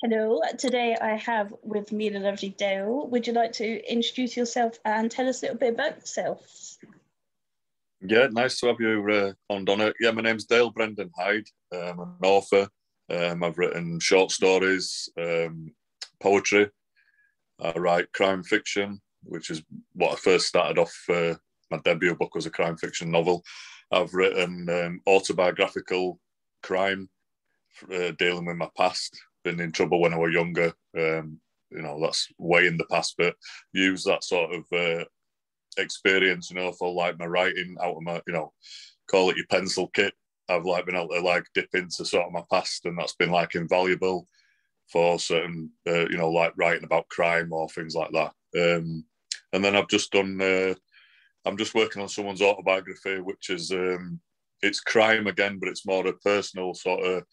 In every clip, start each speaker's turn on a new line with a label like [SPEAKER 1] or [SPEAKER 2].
[SPEAKER 1] Hello, today I have with me the lovely Dale. Would you like to introduce yourself and tell us a little bit about yourself?
[SPEAKER 2] Yeah, nice to have you on, Donna. Yeah, my name's Dale Brendan Hyde. I'm an author. I've written short stories, poetry. I write crime fiction, which is what I first started off. My debut book was a crime fiction novel. I've written autobiographical crime, dealing with my past. Been in trouble when I was younger. That's way in the past, but use that sort of experience, for like my writing out of my, call it your pencil kit. I've like been able to like dip into sort of my past, and that's been like invaluable for certain, like writing about crime or things like that. And then I've just done. I'm just working on someone's autobiography, which is it's crime again, but it's more a personal sort of.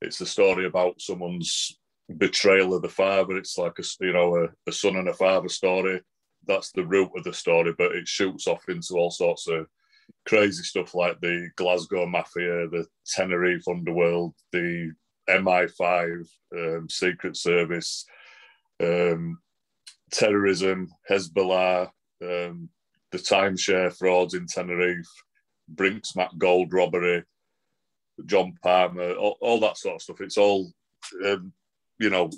[SPEAKER 2] It's a story about someone's betrayal of the father. It's like a son and a father story. That's the root of the story, but it shoots off into all sorts of crazy stuff like the Glasgow Mafia, the Tenerife underworld, the MI5, Secret Service, terrorism, Hezbollah, the timeshare frauds in Tenerife, Brinksmack gold robbery, John Palmer, all that sort of stuff. It's all,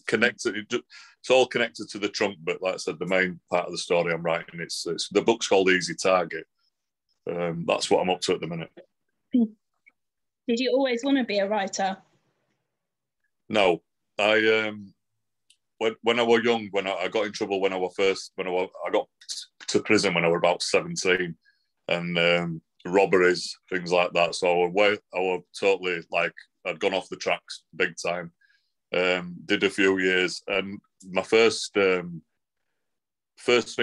[SPEAKER 2] connected. It's all connected to the trunk, but like I said, the main part of the story I'm writing, it's the book's called Easy Target. That's what I'm up to at the minute.
[SPEAKER 1] Did you always want to be a writer?
[SPEAKER 2] No, I when I was young, when I got in trouble when I got to prison when I was about 17, and robberies, things like that. So I was totally like I'd gone off the tracks big time. Did a few years, and my first thing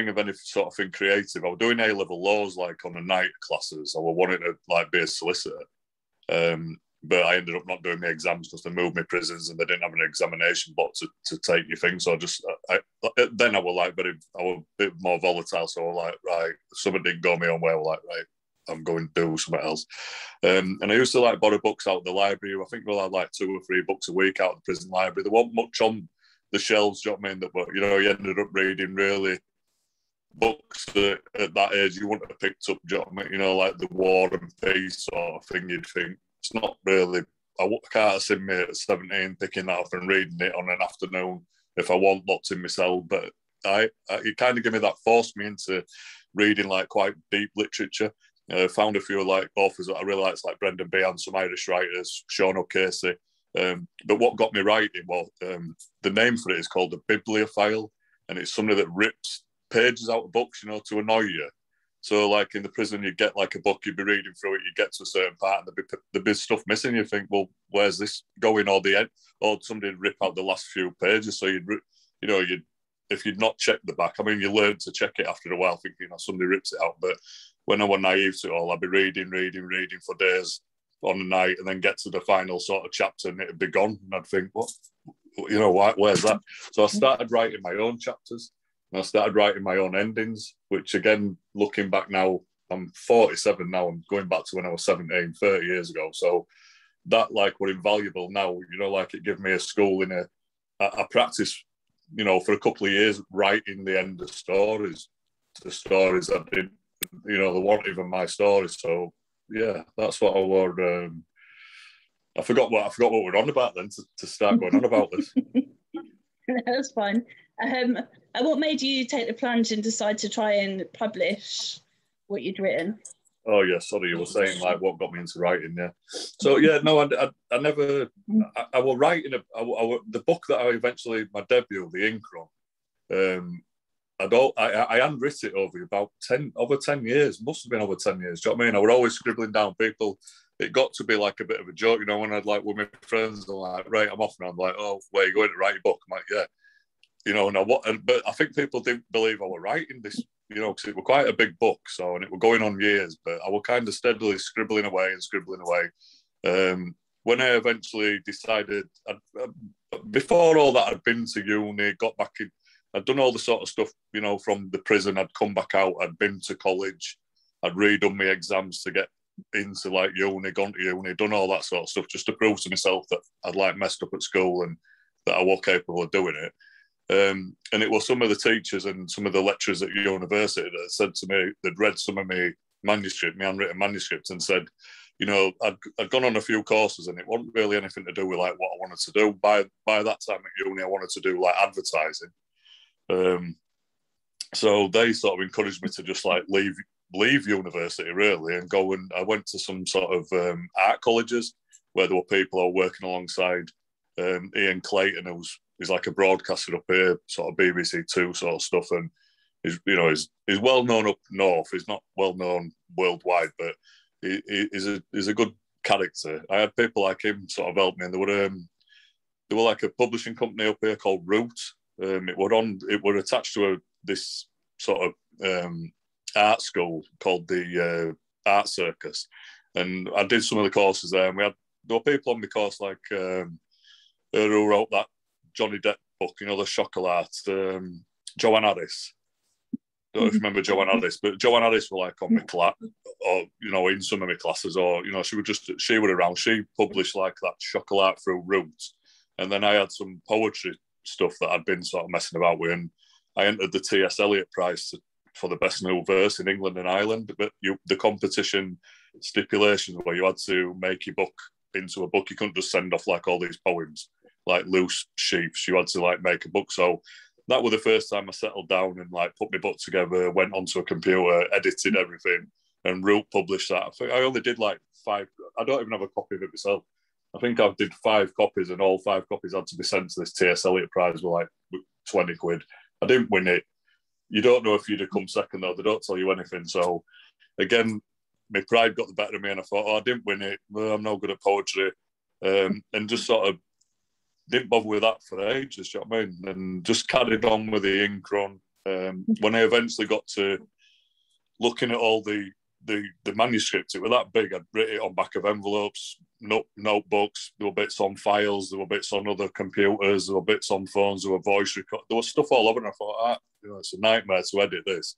[SPEAKER 2] of any sort of thing creative, I was doing A-level laws like on the night classes. I was wanting to like be a solicitor, but I ended up not doing my exams because they moved me prisons and they didn't have an examination block to take your thing. So then I was a bit more volatile. So I was like, right, something didn't go my own way. I was like, right, I'm going to do something else. And I used to like borrow books out of the library. I think we'll have like 2 or 3 books a week out of the prison library. There wasn't much on the shelves, do you know what I mean? But, you ended up reading really books that at that age you wouldn't have picked up, do you know what I mean? Like the War and Peace sort of thing. You'd think it's not really, I can't see me at 17 picking that up and reading it on an afternoon if I want locked in myself. But it kind of gave me that, forced me into reading like quite deep literature. Found a few like authors that I really liked, like Brendan Behan, some Irish writers, Sean O'Casey. But what got me writing, the name for it is called a bibliophile, and it's somebody that rips pages out of books, to annoy you. So like in the prison, you get like a book, you'd be reading through it, you get to a certain part, and there'd be stuff missing. You think, well, where's this going? Or the end, or somebody'd rip out the last few pages. So if you'd not checked the back, I mean, you learn to check it after a while, thinking somebody rips it out. But when I was naive to it all, I'd be reading for days on the night, and then get to the final sort of chapter, and it'd be gone. And I'd think, what, where's that? So I started writing my own chapters, and I started writing my own endings, which again, looking back now, I'm 47 now. I'm going back to when I was 17, 30 years ago. So that like were invaluable now, like it gave me a school in I practiced, for a couple of years writing the end of stories, the stories I did, they weren't even my stories. So yeah, that's what I were. I forgot what we're on about then to start going on about this.
[SPEAKER 1] That's fine. And what made you take the plunge and decide to try and publish what you'd written?
[SPEAKER 2] Oh yeah, sorry, you were saying like what got me into writing, yeah. So yeah, no, I never. I was writing the book that I eventually, my debut, The Ink Run. I handwritten it over about 10 years. Must have been over 10 years. Do you know what I mean? I was always scribbling down people. It got to be like a bit of a joke, when I'd like with my friends, I'm like, right, I'm off now. I'm like, oh, where are you going to write your book? I'm like, yeah. But I think people didn't believe I was writing this, because it was quite a big book. So, and it was going on years, but I was kind of steadily scribbling away. When I eventually decided, before all that, I'd been to uni, got back in, I'd done all the sort of stuff, from the prison. I'd come back out, I'd been to college, I'd redone my exams to get into like uni, gone to uni, done all that sort of stuff just to prove to myself that I'd like messed up at school and that I was capable of doing it. And it was some of the teachers and some of the lecturers at university that said to me, they'd read some of my manuscript, my handwritten manuscript, and said, you know, I'd gone on a few courses and it wasn't really anything to do with like what I wanted to do. By that time at uni, I wanted to do like advertising. So they sort of encouraged me to just like leave university really and go, and I went to some sort of art colleges where there were people who were working alongside Ian Clayton, who's like a broadcaster up here, sort of BBC Two sort of stuff, and he's well known up north. He's not well known worldwide, but he's a good character. I had people like him sort of help me, and they were like a publishing company up here called Root. It were attached to this sort of art school called the Art Circus, and I did some of the courses there. And there were people on the course like who wrote that Johnny Depp book, you know, the Chocolat, Joanne Harris. Don't know if you remember Joanne Harris, but Joanne Harris were like on my class, or you know, in some of my classes, or you know, she was around. She published like that Chocolat through Roots, and then I had some poetry stuff that I'd been sort of messing about with, and I entered the T.S. Eliot Prize for the best new verse in England and Ireland. But the competition stipulations where you had to make your book into a book. You couldn't just send off like all these poems, like loose sheets. You had to like make a book. So that was the first time I settled down and like put my book together, went onto a computer, edited everything, and Root published that. I think I only did like 5. I don't even have a copy of it myself. I think I did 5 copies, and all 5 copies had to be sent to this T.S. Eliot Prize with like 20 quid. I didn't win it. You don't know if you'd have come second though. They don't tell you anything. So again, my pride got the better of me, and I thought, I didn't win it. Well, I'm no good at poetry, and just sort of didn't bother with that for ages. You know what I mean? And just carried on with the ink run. When I eventually got to looking at all the manuscripts, it was that big. I'd written it on back of envelopes, notebooks. There were bits on files. There were bits on other computers. There were bits on phones. There were voice record. There was stuff all over, and I thought, it's a nightmare to edit this.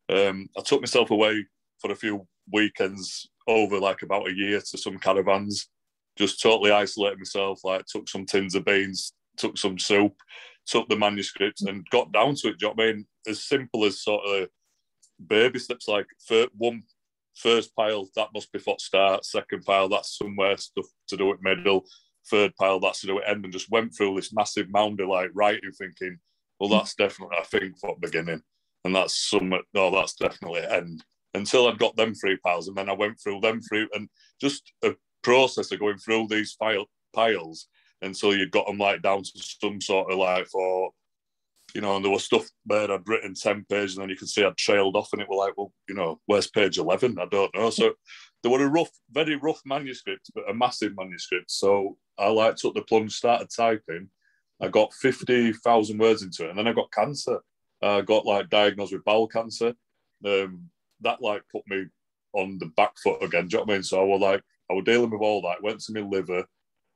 [SPEAKER 2] I took myself away for a few weekends over like about a year to some caravans, just totally isolated myself, like took some tins of beans, took some soup, took the manuscripts and got down to it. Do you know what I mean? As simple as sort of baby steps, like first pile, that must be for start, second pile, that's somewhere stuff to do at middle, third pile, that's to do at end, and just went through this massive mound of like writing, thinking, well, that's definitely, I think, for beginning, and that's that's definitely end. Until I'd got them 3 piles, and then I went through them 3, and just a process of going through these piles until you got them like down to some sort of like, for you know, and there was stuff where I'd written 10 pages, and then you could see I'd trailed off, and it was like, well, you know, where's page 11? I don't know. So there were very rough manuscript, but a massive manuscript. So I like took the plunge, started typing. I got 50,000 words into it, and then I got cancer. I got like diagnosed with bowel cancer. That like put me on the back foot again. Do you know what I mean? So I was dealing with all that. Went to my liver.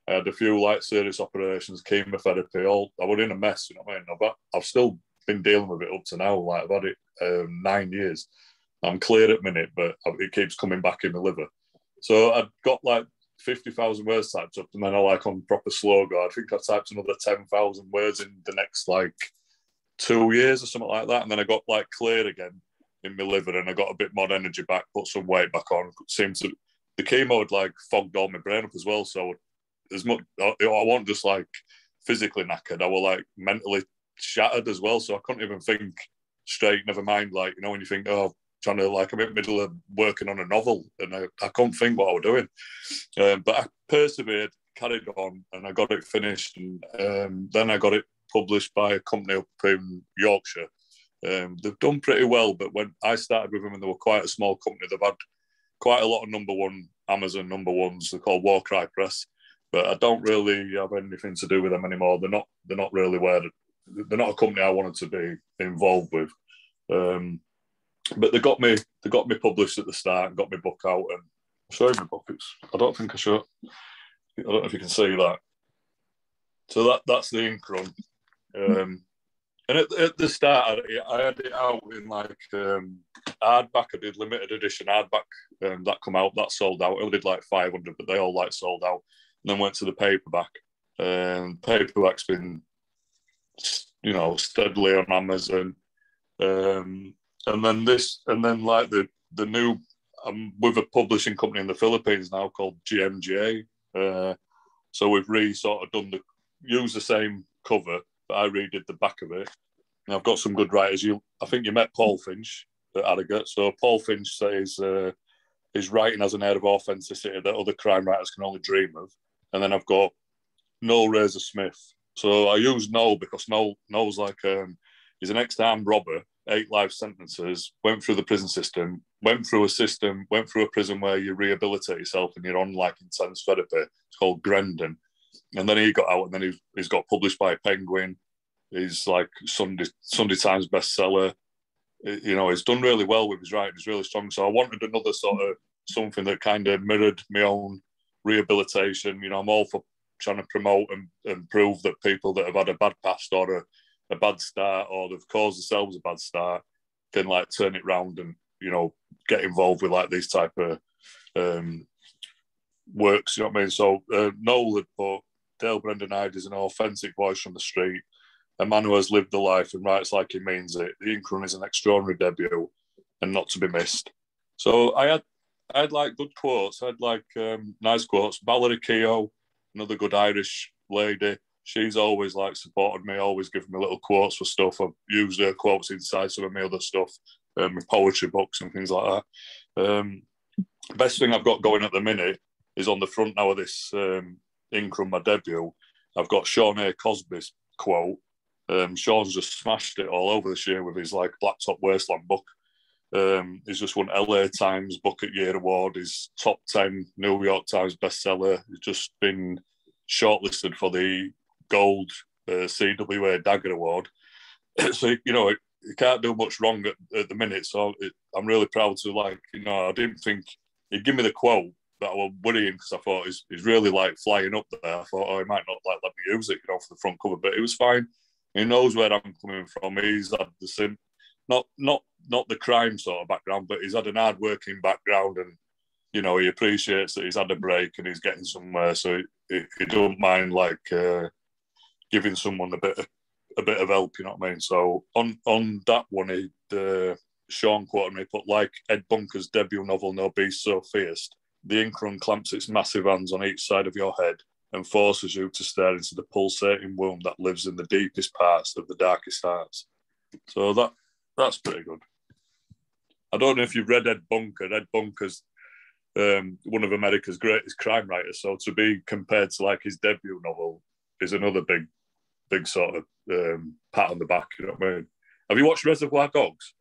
[SPEAKER 2] I had a few like serious operations, chemotherapy. I was in a mess. You know what I mean? I've still been dealing with it up to now. Like I've had it 9 years. I'm clear at the minute, but it keeps coming back in my liver. So I've got like 50,000 words typed up, and then I like on proper slow go. I think I typed another 10,000 words in the next like 2 years or something like that, and then I got like clear again in my liver, and I got a bit more energy back, put some weight back on. The chemo had like fogged all my brain up as well. So as much I wasn't just like physically knackered, I was like mentally shattered as well. So I couldn't even think straight. Never mind, like, you know, when you think, trying to like, I'm in the middle of working on a novel, and I couldn't think what I was doing. But I persevered, carried on, and I got it finished. And then I got it published by a company up in Yorkshire. They've done pretty well, but when I started with them, and they were quite a small company, they've had quite a lot of #1 Amazon #1s. They're called Warcry Press, but I don't really have anything to do with them anymore. They're not really they're not a company I wanted to be involved with. But they got me published at the start and got my book out. And I'll show you my book. I don't think I show. I don't know if you can see that. So that's the ink run. And at the start, I had it out in like hardback. I did limited edition hardback. That come out, that sold out. I only did like 500, but they all like sold out. And then went to the paperback. Paperback's been, steadily on Amazon. And then like the new, I'm with a publishing company in the Philippines now called GMJ. So we've sort of used the same cover, but I redid the back of it. And I've got some good writers. I think you met Paul Finch at Harrogate. So Paul Finch says his writing has an air of authenticity that other crime writers can only dream of. And then I've got Noel Razor Smith. So I use Noel because Noel's like, he's an ex-armed robber, 8 life sentences, went through the prison system, went through a prison where you rehabilitate yourself and you're on like intense therapy. It's called Grendon. And then he got out and then he's got published by Penguin. He's like Sunday Times bestseller. He's done really well with his writing. He's really strong. So I wanted another sort of something that kind of mirrored my own rehabilitation. I'm all for trying to promote and prove that people that have had a bad past or a bad start or they've caused themselves a bad start can like turn it round and, get involved with like these type of works, you know what I mean? So Noel had put Dale Brendan Hyde is an authentic voice from the street. A man who has lived the life and writes like he means it. The Ink Run is an extraordinary debut and not to be missed. So I had like good quotes. I had like nice quotes. Valerie Keogh, another good Irish lady. She's always like supported me, always given me little quotes for stuff. I've used her quotes inside some of my other stuff, my poetry books and things like that. Best thing I've got going at the minute is on the front now of this Ink Run, my debut. I've got Sean A. Cosby's quote. Sean's just smashed it all over this year with his like Blacktop Wasteland book. He's just won LA Times Book at Year Award. He's top 10 New York Times bestseller. He's just been shortlisted for the Gold CWA Dagger Award. So, you can't do much wrong at the minute. So I'm really proud to I didn't think he'd give me the quote that I was worrying because I thought he's really like flying up there. I thought, he might not like let me use it, for the front cover, but it was fine. He knows where I'm coming from. He's had the same, not the crime sort of background, but he's had an hard-working background, and he appreciates that he's had a break and he's getting somewhere. So he don't mind giving someone a bit of help. You know what I mean? So on that one, Sean quoted me, put like Ed Bunker's debut novel, No Beast So Fierce. The ink run clamps its massive hands on each side of your head and forces you to stare into the pulsating womb that lives in the deepest parts of the darkest hearts. So that's pretty good. I don't know if you've read Ed Bunker. Ed Bunker's one of America's greatest crime writers. So to be compared to like his debut novel is another big sort of pat on the back. You know what I mean? Have you watched Reservoir Dogs?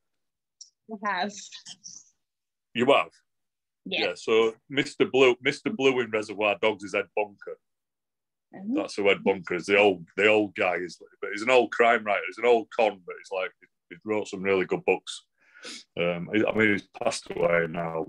[SPEAKER 1] I have.
[SPEAKER 2] You have?
[SPEAKER 1] Yeah.
[SPEAKER 2] So Mr. Blue in Reservoir Dogs is Ed Bunker. Mm-hmm. That's who Ed Bunker is. The old guy is, but he's an old crime writer. He's an old con, but he's like he wrote some really good books. He's passed away now.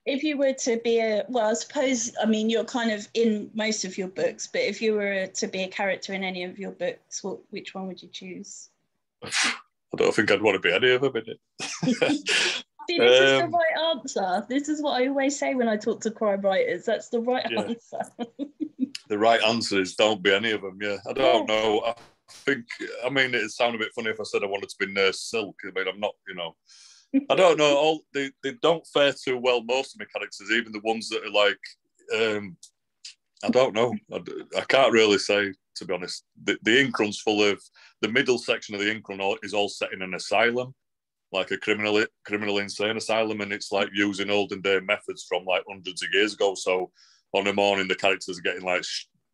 [SPEAKER 1] If you were to be I suppose, you're kind of in most of your books, but if you were to be a character in any of your books, which one would you choose?
[SPEAKER 2] I don't think I'd want to be any of them in it.
[SPEAKER 1] See, this is the right answer. This is what I always say when I talk to crime writers. That's the right answer.
[SPEAKER 2] The right answer is don't be any of them, yeah. I don't know. I think, it'd sound a bit funny if I said I wanted to be Nurse Silk. I'm not, I don't know. They don't fare too well, most of my characters, even the ones that are like, I don't know. I can't really say, to be honest. The ink run's full of, the middle section of the ink run is all set in an asylum, like a criminal insane asylum, and it's like using olden day methods from like hundreds of years ago. So on the morning, the characters are getting like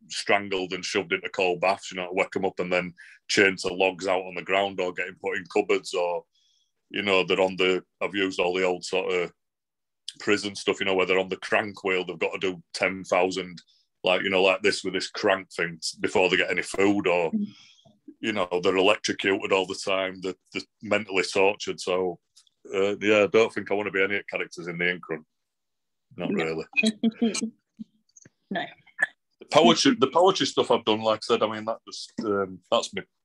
[SPEAKER 2] strangled and shoved into cold baths, wake them up and then chained to logs out on the ground or getting put in cupboards, or they're I've used all the old sort of prison stuff, where they're on the crank wheel, they've got to do 10,000 like this with this crank thing before they get any food, or they're electrocuted all the time, they're mentally tortured. So I don't think I want to be any characters in the ink run. Not really.
[SPEAKER 1] No.
[SPEAKER 2] The poetry stuff I've done, like I said,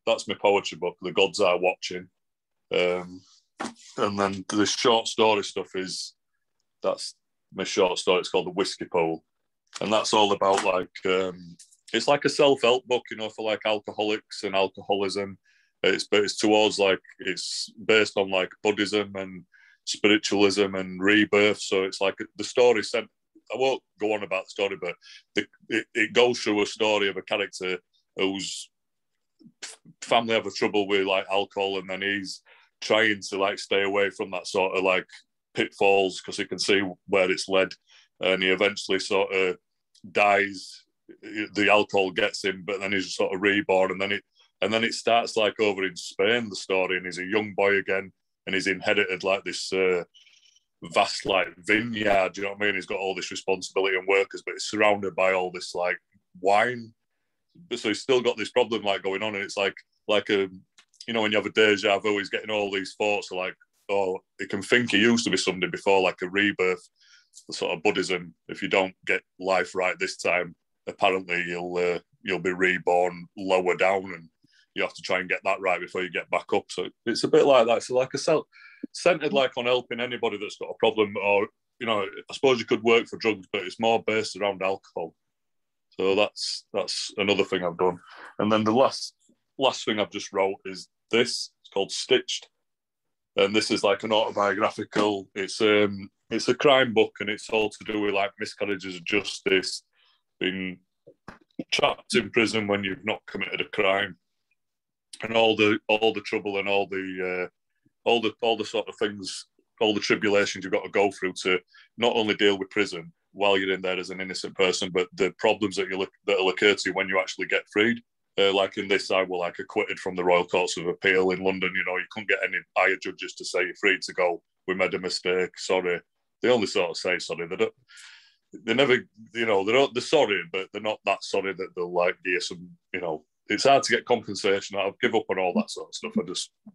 [SPEAKER 2] that's my poetry book, The Gods Are Watching. And then the short story stuff is That's my short story. It's called The Whiskey Pole. And that's all about like, it's like a self-help book, you know, for like alcoholics and alcoholism. But it's towards like, it's based on like Buddhism and spiritualism and rebirth. So it's like the story sent, I won't go on about the story, but it goes through a story of a character whose family have a trouble with like alcohol, and then he's trying to like stay away from that sort of like pitfalls because he can see where it's led, and he eventually sort of dies. The alcohol gets him, but then he's sort of reborn, and then it starts like over in Spain, the story, and he's a young boy again, and he's inherited like this vast like vineyard, you know what I mean? He's got all this responsibility and workers, but he's surrounded by all this like wine. So he's still got this problem like going on, and it's like a, you know, when you have a deja vu, he's getting all these thoughts of like, oh, he can think he used to be somebody before, like a rebirth, the sort of Buddhism. If you don't get life right this time, apparently you'll be reborn lower down, and you have to try and get that right before you get back up. So it's a bit like that. So like a centered like on helping anybody that's got a problem, or, you know, I suppose you could work for drugs, but it's more based around alcohol. So that's another thing I've done. And then the last thing I've just wrote is this. It's called Stitched, and this is like an autobiographical. It's a crime book, and it's all to do with like miscarriages of justice, being trapped in prison when you've not committed a crime, and all the trouble and all the sort of things, all the tribulations you've got to go through to not only deal with prison while you're in there as an innocent person, but the problems that'll occur to you when you actually get freed. Like in this, I were like acquitted from the Royal Courts of Appeal in London. You know, you couldn't get any higher judges to say you're free to go. We made a mistake. Sorry. They only sort of say sorry. They never, you know, they're sorry, but they're not that sorry that they'll like give you some, you know. It's hard to get compensation. I'll give up on all that sort of stuff.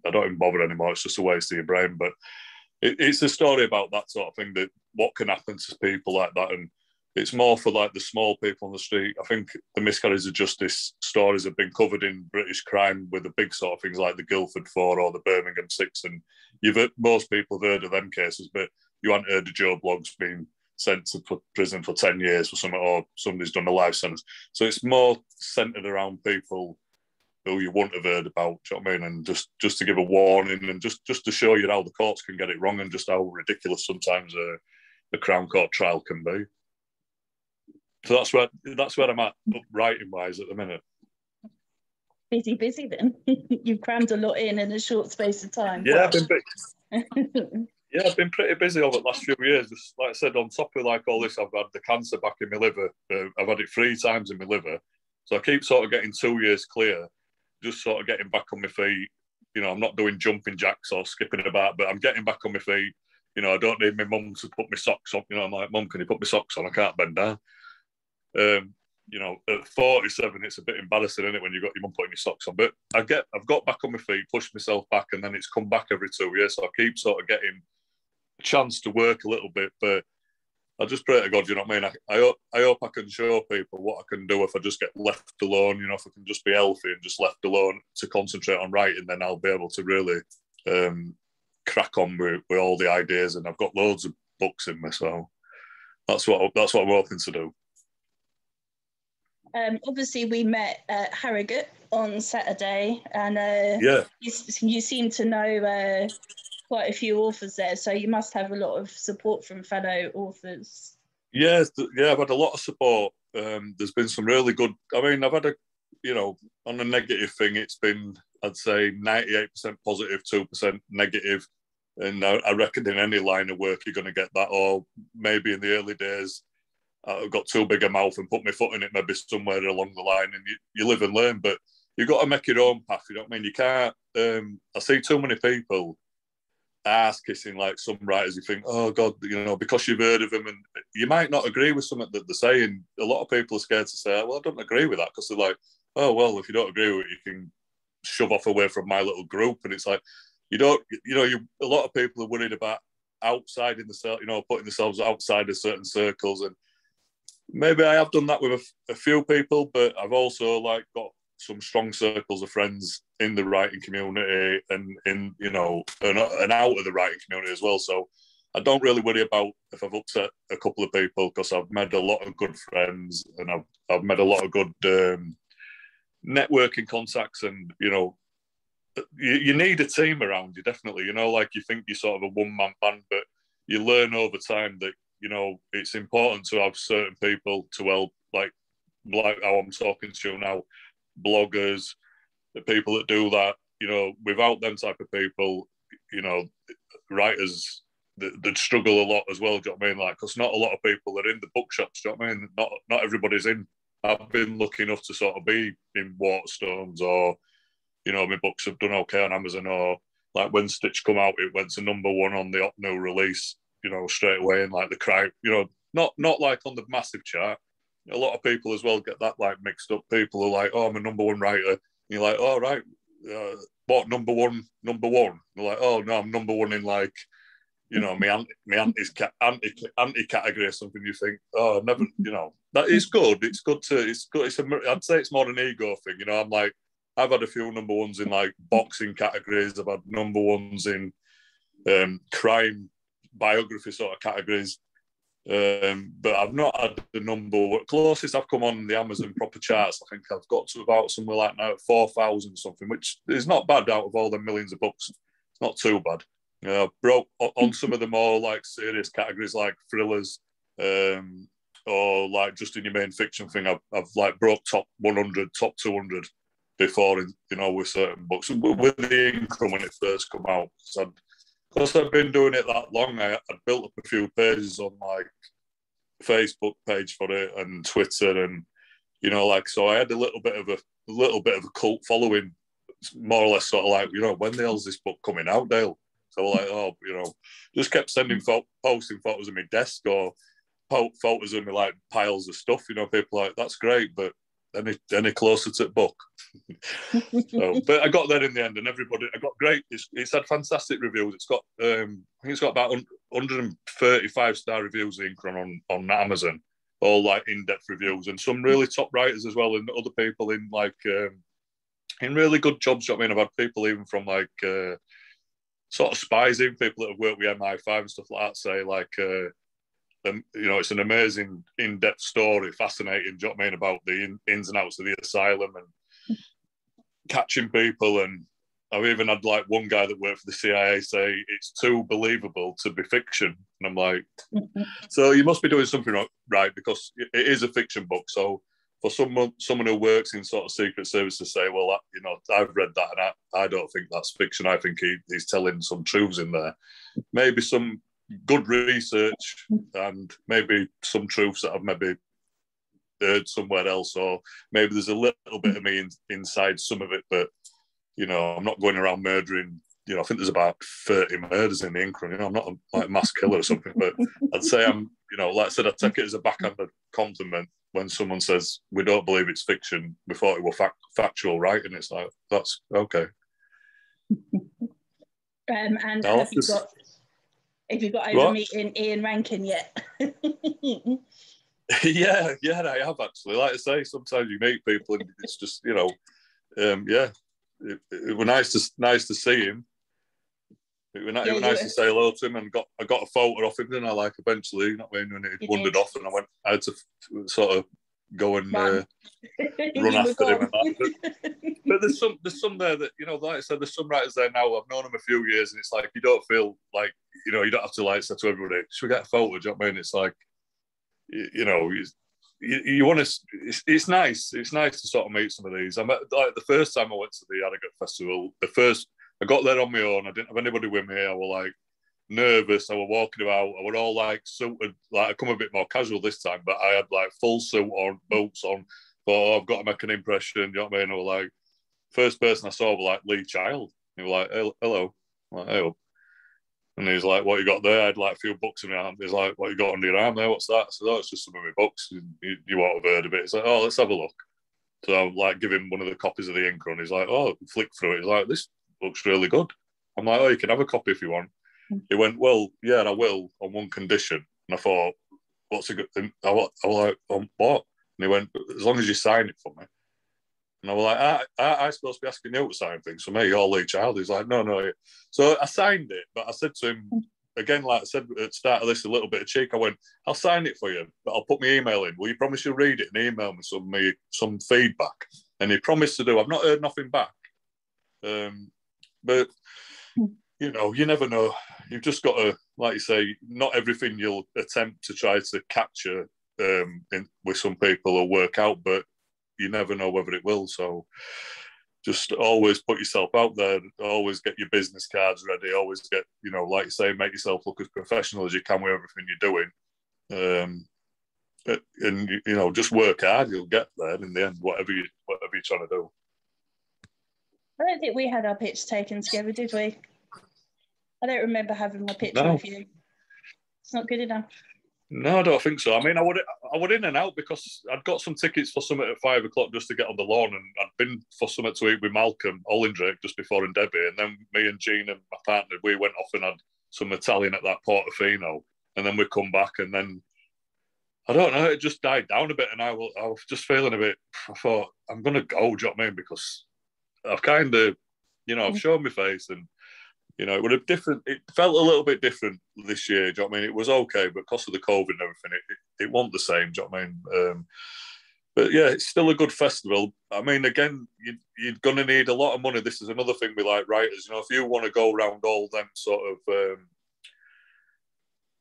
[SPEAKER 2] I don't even bother anymore. It's just a waste of your brain. But it's a story about that sort of thing, that what can happen to people like that. And it's more for like the small people on the street. I think the miscarriages of justice stories have been covered in British crime with the big sort of things like the Guildford Four or the Birmingham Six. And most people have heard of them cases, but you haven't heard of Joe Bloggs being sent to prison for 10 years for something, or somebody's done a life sentence. So it's more centered around people who you wouldn't have heard about, do you know what I mean? And just to give a warning, and just to show you how the courts can get it wrong, and just how ridiculous sometimes a Crown Court trial can be. So that's where I'm at writing wise at the minute.
[SPEAKER 1] Busy then. You've crammed a lot in a short space of time.
[SPEAKER 2] Yeah, I've been pretty busy over the last few years. Just like I said, on top of like all this, I've had the cancer back in my liver. I've had it 3 times in my liver. So I keep sort of getting 2 years clear, just sort of getting back on my feet. You know, I'm not doing jumping jacks or skipping about, but I'm getting back on my feet. You know, I don't need my mum to put my socks on. You know, I'm like, Mum, can you put my socks on? I can't bend down. You know, at 47, it's a bit embarrassing, isn't it, when you've got your mum putting your socks on? But I've got back on my feet, pushed myself back, and then it's come back every 2 years. So I keep sort of getting a chance to work a little bit. But I just pray to God, you know what I mean? I hope I can show people what I can do if I just get left alone. You know, if I can just be healthy and just left alone to concentrate on writing, then I'll be able to really crack on with all the ideas. And I've got loads of books in me, so that's what I'm hoping to do.
[SPEAKER 1] Obviously, we met at Harrogate on Saturday, and you seem to know quite a few authors there, so you must have a lot of support from fellow authors. Yeah,
[SPEAKER 2] I've had a lot of support. There's been some really good. I mean, I've had on a negative thing, it's been, I'd say, 98% positive, 2% negative. And I reckon in any line of work, you're going to get that. Or maybe in the early days, I've got too big a mouth and put my foot in it maybe somewhere along the line, and you live and learn, but you've got to make your own path, you know what I mean? You can't, I see too many people ass kissing like some writers. You think, oh God, you know, because you've heard of them, and you might not agree with something that they're saying. A lot of people are scared to say, well, I don't agree with that, because they're like, oh, well, if you don't agree with it, you can shove off away from my little group. And it's like, a lot of people are worried about outside in the, you know, putting themselves outside of certain circles. And maybe I have done that with a few people, but I've also like got some strong circles of friends in the writing community and in, you know, and out of the writing community as well. So I don't really worry about if I've upset a couple of people, because I've made a lot of good friends, and I've made a lot of good networking contacts, and you need a team around you, definitely. Like, you think you're sort of a one-man band, but you learn over time that it's important to have certain people to help, like how I'm talking to you now, bloggers, the people that do that. Without them type of people, writers, they'd struggle a lot as well. Do you know what I mean? Like, because not a lot of people are in the bookshops. Do you know what I mean? Not everybody's in. I've been lucky enough to sort of be in Waterstones, or my books have done okay on Amazon, or like when Stitch come out, it went to #1 on the new release, straight away, and like the crowd, not like on the massive chart. A lot of people as well get that like mixed up. People are like, "Oh, I'm a #1 writer." And you're like, "Oh, right, what #1? #1?" They're like, "Oh no, I'm #1 in like, my anti category or something." You think, "Oh, never," that is good. It's good to. It's good. I'd say it's more an ego thing. I'm like, I've had a few #1s in like boxing categories. I've had #1s in crime biography sort of categories. But I've not had the #1. Closest I've come on the Amazon proper charts, I think I've got to about somewhere like now 4,000 something, which is not bad out of all the millions of books. It's not too bad. Broke on some of the more like serious categories like thrillers, or like just in your main fiction thing. I've like broke top 100, top 200 before, with certain books. With the Income when it first come out, because I've been doing it that long, I built up a few pages on my Facebook page for it, and Twitter, and so I had a little bit of a cult following, more or less, sort of like, when the hell's this book coming out, Dale? So like, oh, just kept sending posting photos of my desk, or photos of me like piles of stuff. People like, that's great, but any closer to the book? So, but I got there in the end, and I got great. It's had fantastic reviews. It's got I think it's got about 135-star reviews on Amazon, all like in-depth reviews, and some really top writers as well, and other people in like in really good jobs. I mean, I've had people even from like sort of spies, even people that have worked with MI5 and stuff like that, say like it's an amazing in-depth story, fascinating, do you know what I mean, about the ins and outs of the asylum and catching people. And I've even had like one guy that worked for the CIA say it's too believable to be fiction. And I'm like, so you must be doing something right, because it is a fiction book. So for someone who works in sort of Secret Service to say, well, I've read that and I don't think that's fiction. I think he's telling some truths in there. Maybe some good research, and maybe some truths that I've maybe heard somewhere else, or maybe there's a little bit of me inside some of it, but I'm not going around murdering. I think there's about 30 murders in the Income. I'm not a mass killer or something, but I'd say I'm, like I said, I take it as a backhanded compliment when someone says we don't believe it's fiction. We thought it was factual, right? And it's like, that's okay.
[SPEAKER 1] And have you got over meeting Ian Rankin yet?
[SPEAKER 2] Yeah, I have actually. Like I say, sometimes you meet people and it's just, it was nice to see him. It was nice to say hello to him, and I got a photo off him, didn't I? Like eventually, not when it wandered off, and I had to sort of go and run after him. And that. But there's some there that, like I said, there's some writers there now. I've known them a few years, and it's like you don't feel like, you don't have to like say to everybody, should we get a photo? Do you know what I mean? It's like, you want to. It's nice. It's nice to sort of meet some of these. I met, like the first time I went to the Harrogate Festival. I got there on my own. I didn't have anybody with me. I was like nervous. I was walking about. I was all like suited. Like I come a bit more casual this time, but I had like full suit on, boots on. Thought, I've got to make an impression. You know what I mean? I was like, first person I saw was like Lee Child. He was like, hello. I'm like, hey up. And he's like, what you got there? I had like a few books in my hand. He's like, what you got under your arm there? What's that? I said, oh, it's just some of my books. You won't have heard of it. He's like, oh, let's have a look. So I like give him one of the copies of the Income. He's like, oh, flick through it. He's like, this looks really good. I'm like, oh, you can have a copy if you want. He went, well, yeah, I will, on one condition. And I thought, what's a good thing? I was like, what? And he went, as long as you sign it for me. And I was like, I'm supposed to be asking you to sign things for me. You're Lee Child. He's like, no. So I signed it, but I said to him, again, like I said at the start of this, a little bit of cheek. I went, I'll sign it for you, but I'll put my email in. Will you promise you'll read it and email me some feedback? And he promised to do. I've not heard nothing back. But, you know, you never know. You've just got to, like you say, not everything you'll attempt to try to capture with some people will work out, but you never know whether it will. So just always put yourself out there, always get your business cards ready, always get, you know, like you say, make yourself look as professional as you can with everything you're doing. And, you know, just work hard, you'll get there in the end, whatever you're trying to do.
[SPEAKER 1] I don't think we had our pitch taken together, did we? I don't remember having my picture with you. It's not good enough.
[SPEAKER 2] No, I don't think so. I mean, I would in and out because I'd got some tickets for something at 5 o'clock just to get on the lawn, and I'd been for something to eat with Malcolm Ollindrake just before in Debbie, and then me and Jean and my partner, we went off and had some Italian at that Portofino, and then we come back, and then I don't know, it just died down a bit, and I was just feeling a bit. I thought I'm gonna go. Do you know what I mean? Because I've kind of, you know, I've shown my face and. You know, it would have different. It felt a little bit different this year. Do you know what I mean? It was okay, but because of the COVID and everything, it wasn't the same. Do you know what I mean? But yeah, it's still a good festival. I mean, again, you're going to need a lot of money. This is another thing we like writers. You know, if you want to go around all them sort of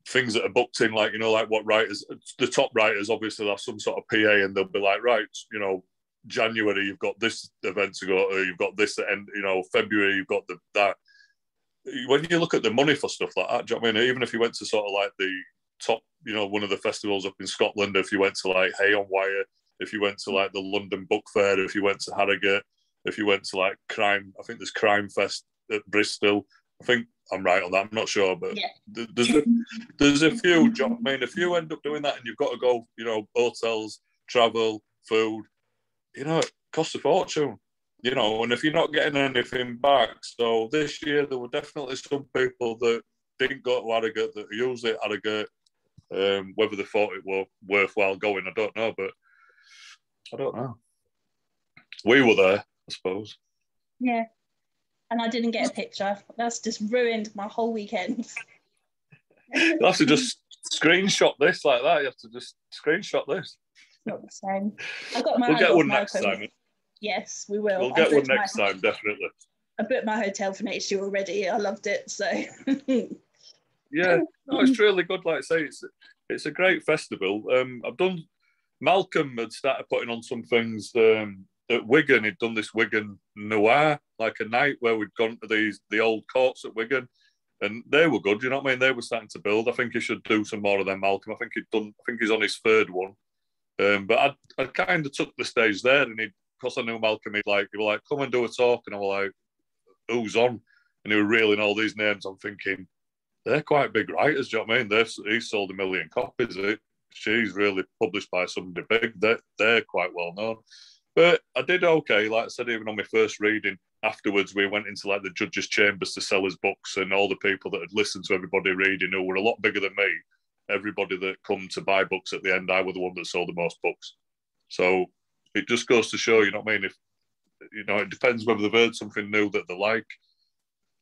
[SPEAKER 2] things that are booked in, like, you know, like what writers, the top writers obviously have some sort of PA, and they'll be like, right, you know, January you've got this event to go to, you've got this at end, you know, February you've got that. When you look at the money for stuff like that, do you know what I mean? Even if you went to sort of like the top, you know, one of the festivals up in Scotland, if you went to like Hay on Wire, if you went to like the London Book Fair, if you went to Harrogate, if you went to like Crime, I think there's Crime Fest at Bristol. I think I'm right on that. I'm not sure, but yeah. there's a few. Do you know what I mean? If you end up doing that and you've got to go, you know, hotels, travel, food, you know, it costs a fortune. You know, and if you're not getting anything back, so this year there were definitely some people that didn't go to Harrogate that used it at Harrogate. Whether they thought it were worthwhile going, I don't know, but I don't know. We were there, I suppose.
[SPEAKER 1] Yeah, and I didn't get a picture. That's just ruined my whole weekend.
[SPEAKER 2] You'll have to just screenshot this like that. You have to just screenshot this.
[SPEAKER 1] Not the same. I got my.
[SPEAKER 2] We'll get one next time.
[SPEAKER 1] Yes, we will.
[SPEAKER 2] We'll get one next time, definitely.
[SPEAKER 1] I booked my hotel for next year already. I loved it, so.
[SPEAKER 2] Yeah, no, it's really good. Like I say, it's a great festival. Malcolm had started putting on some things at Wigan. He'd done this Wigan Noir, like a night where we'd gone to the old courts at Wigan, and they were good. You know what I mean? They were starting to build. I think he should do some more of them, Malcolm. I think he's on his third one. But I kind of took the stage there, and because I knew Malcolm, he was like, come and do a talk. And I was like, who's on? And he was reeling all these names. I'm thinking, they're quite big writers, do you know what I mean? He's sold 1 million copies. She's really published by somebody big. They're quite well known. But I did okay. Like I said, even on my first reading, afterwards, we went into like the judges' chambers to sell his books, and all the people that had listened to everybody reading, who were a lot bigger than me, everybody that come to buy books at the end, I was the one that sold the most books. So it just goes to show, you know what I mean? If you know, it depends whether they've heard something new that they like.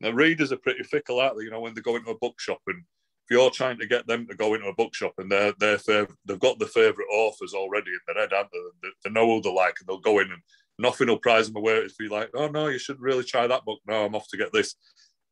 [SPEAKER 2] Now, readers are pretty fickle, aren't they? You know, when they go into a bookshop, and if you're trying to get them to go into a bookshop and they've got the favourite authors already in their head, haven't they? They know who they like, and they'll go in and nothing will prize them away. If you're like, oh no, you should really try that book. No, I'm off to get this.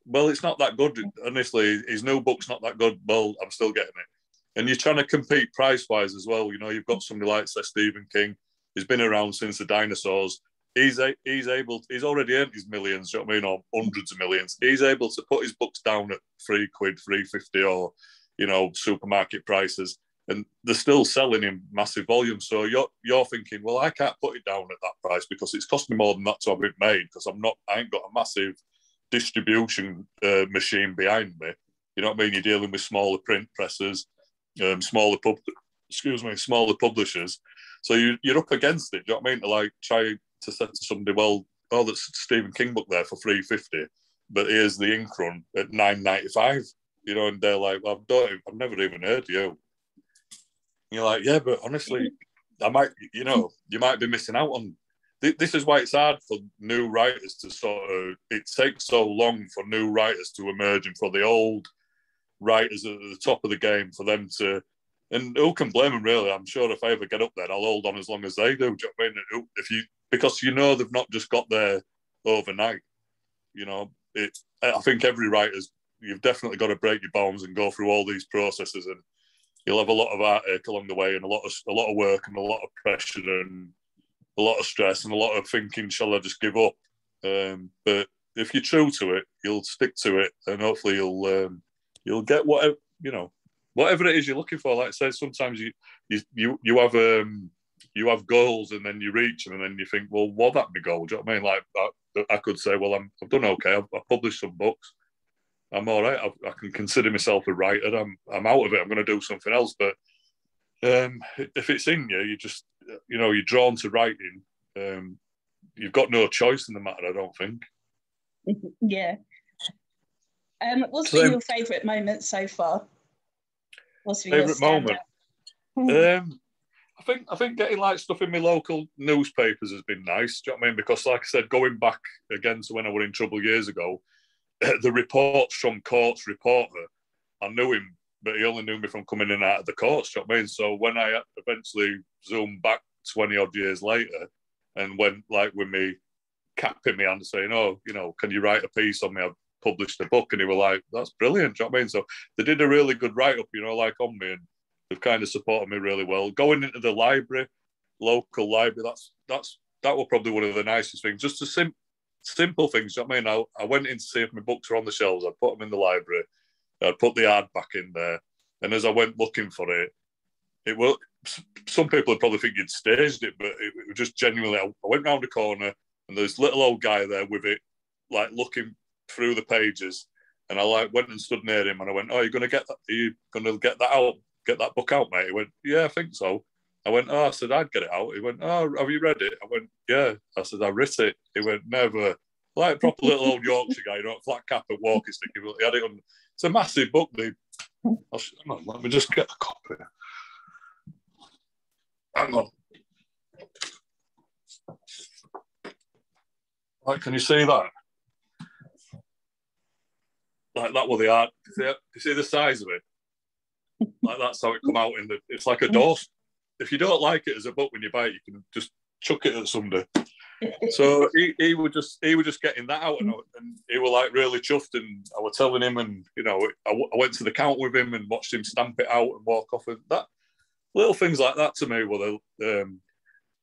[SPEAKER 2] Well, it's not that good. Honestly, his new book's not that good. Well, I'm still getting it. And you're trying to compete price-wise as well. You know, you've got somebody like, say, Stephen King. He's been around since the dinosaurs. He's already earned his millions, you know what I mean, or hundreds of millions. He's able to put his books down at £3, £3.50, or, you know, supermarket prices, and they're still selling in massive volumes. So you're thinking, well, I can't put it down at that price because it's cost me more than that to have it made, because I ain't got a massive distribution machine behind me. You know what I mean? You're dealing with smaller print presses, smaller publishers. So you're up against it. Do you know what I mean? To like try to say to somebody, well, oh, that's Stephen King book there for £3.50, but here's the ink run at £9.95. You know, and they're like, well, I've never even heard of you. And you're like, yeah, but honestly, you might be missing out on. This is why it's hard for new writers to sort of. It takes so long for new writers to emerge, and for the old writers at the top of the game for them to. And who can blame them, really? I'm sure if I ever get up there, I'll hold on as long as they do. Do you know what I mean? Because they've not just got there overnight. I think every writer's, you've definitely got to break your bones and go through all these processes, and you'll have a lot of heartache along the way, and a lot of work, and a lot of pressure, and a lot of stress, and a lot of thinking, shall I just give up? But if you're true to it, you'll stick to it, and hopefully you'll get whatever whatever it is you're looking for. Like I said, sometimes you have goals, and then you reach them, and then you think, well, what that my goal? Do you know what I mean? Like I could say, well, I've done okay. I've published some books. I'm all right. I can consider myself a writer. I'm out of it. I'm going to do something else. But if it's in you, you just you're drawn to writing. You've got no choice in the matter, I don't think.
[SPEAKER 1] Yeah. What's been your favourite moment so far? What's been your
[SPEAKER 2] favourite moment? I think getting like stuff in my local newspapers has been nice. Do you know what I mean? Because like I said, going back again to when I was in trouble years ago, the reports from courts reporter, I knew him, but he only knew me from coming in and out of the courts. Do you know what I mean? So when I eventually zoomed back 20 odd years later and went like with me cap in my hand saying, oh, can you write a piece on me? I've published a book. And he were like, that's brilliant. Do you know what I mean? So they did a really good write-up, like on me, and they've kind of supported me really well. Going into the library, local library, that was probably one of the nicest things. Just the simple things. Do you know what I mean? I went in to see if my books were on the shelves. I'd put them in the library. I'd put the hardback in there. And as I went looking for it, some people would probably think you'd staged it, but it was just genuinely, I went round the corner and there's a little old guy there with it, like looking through the pages. And I like went and stood near him and I went, oh, you're going to get that? Are you going to get that out? Get that book out, mate? He went, yeah, I think so. I went, oh, I said, I'd get it out. He went, oh, have you read it? I went, yeah. I said, I writ it. He went, never. Like a proper little old Yorkshire guy, flat cap and walking stick. He had it on. It's a massive book, dude. Hang on, let me just get a copy. Hang on. Like, can you see that? Like that was the art. Do you see the size of it? Like that's how it come out in the. It's like a door. If you don't like it as a book when you buy it, you can just chuck it at somebody. So he was just getting that out, and he was like really chuffed. And I was telling him, and I went to the count with him and watched him stamp it out and walk off. And that little things like that to me were the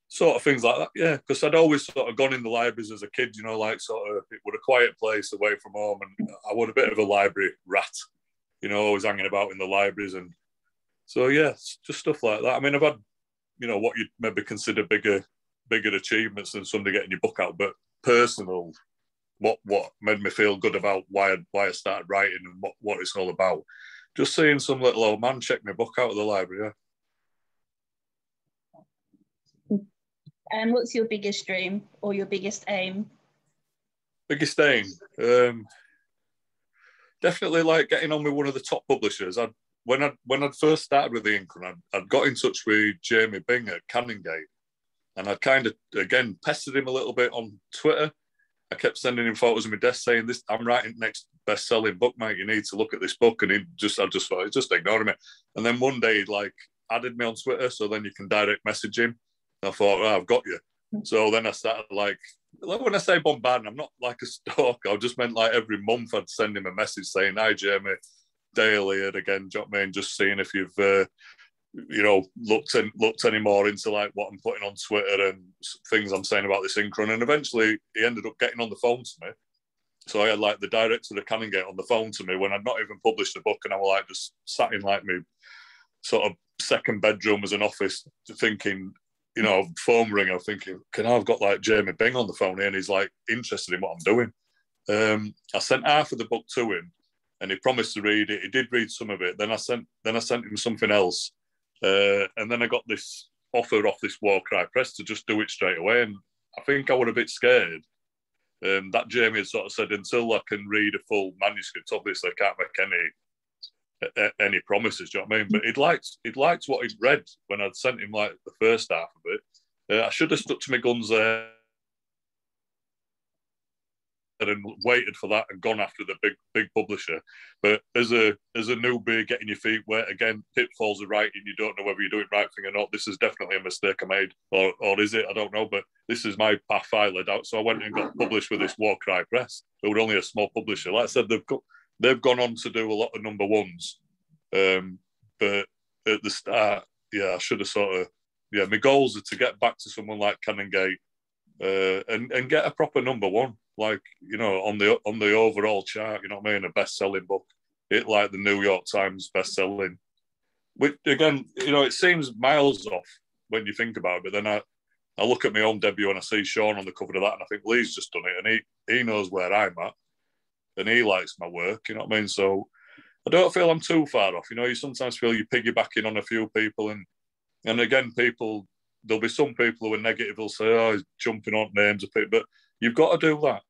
[SPEAKER 2] sort of things like that. Yeah, because I'd always sort of gone in the libraries as a kid. Like sort of it was a quiet place away from home, and I was a bit of a library rat. Always hanging about in the libraries, and so yeah, just stuff like that. I mean, I've had what you'd maybe consider bigger achievements than somebody getting your book out, but personal, what made me feel good about why I started writing and what it's all about. Just seeing some little old man check my book out of the library.
[SPEAKER 1] Yeah. And what's your biggest dream or your biggest aim?
[SPEAKER 2] Biggest aim, definitely like getting on with one of the top publishers. When I'd first started with the Ink Run, I'd got in touch with Jamie Byng at Canongate. And I kind of, again, pestered him a little bit on Twitter. I kept sending him photos of my desk saying, I'm writing the next best-selling book, mate. You need to look at this book. And I just thought, he's just ignoring me. And then one day, he'd added me on Twitter, so then you can direct message him. And I thought, I've got you. So then I started when I say bombarding, I'm not like a stalker. I just meant every month I'd send him a message saying, hi, Jamie, Dale here again. Do you know what I mean? Just seeing if you've... looked any more into what I'm putting on Twitter and things I'm saying about this Ink Run. And eventually he ended up getting on the phone to me. So I had the director of Canongate on the phone to me when I'd not even published the book, and I was just sat in my sort of second bedroom as an office thinking, phone ring. I'm thinking, I've got Jamie Byng on the phone here and he's interested in what I'm doing. I sent half of the book to him and he promised to read it. He did read some of it. Then I sent him something else. And then I got this offer off this War Cry Press to just do it straight away. And I think I was a bit scared. That Jamie had sort of said, until I can read a full manuscript, obviously I can't make any promises, do you know what I mean? But he'd liked what he'd read when I'd sent him the first half of it. I should have stuck to my guns there. and waited for that and gone after the big publisher. But as a newbie, getting your feet wet again, pitfalls of writing, you don't know whether you're doing the right thing or not. This is definitely a mistake I made, or is it? I don't know. But this is my path I led out. So I went and got published with this War Cry Press, who were only a small publisher. Like I said, they've gone on to do a lot of number ones. But at the start, I should have my goals are to get back to someone like Canongate and get a proper number one, like, on the overall chart, you know what I mean, a best-selling book, like the New York Times best-selling, which, again, it seems miles off when you think about it, but then I look at my own debut and I see Sean on the cover of that, and I think Lee's just done it, and he knows where I'm at, and he likes my work, you know what I mean? So I don't feel I'm too far off. You sometimes feel you're piggybacking on a few people, and again, there'll be some people who are negative, will say, oh, he's jumping on names of people, but you've got to do that.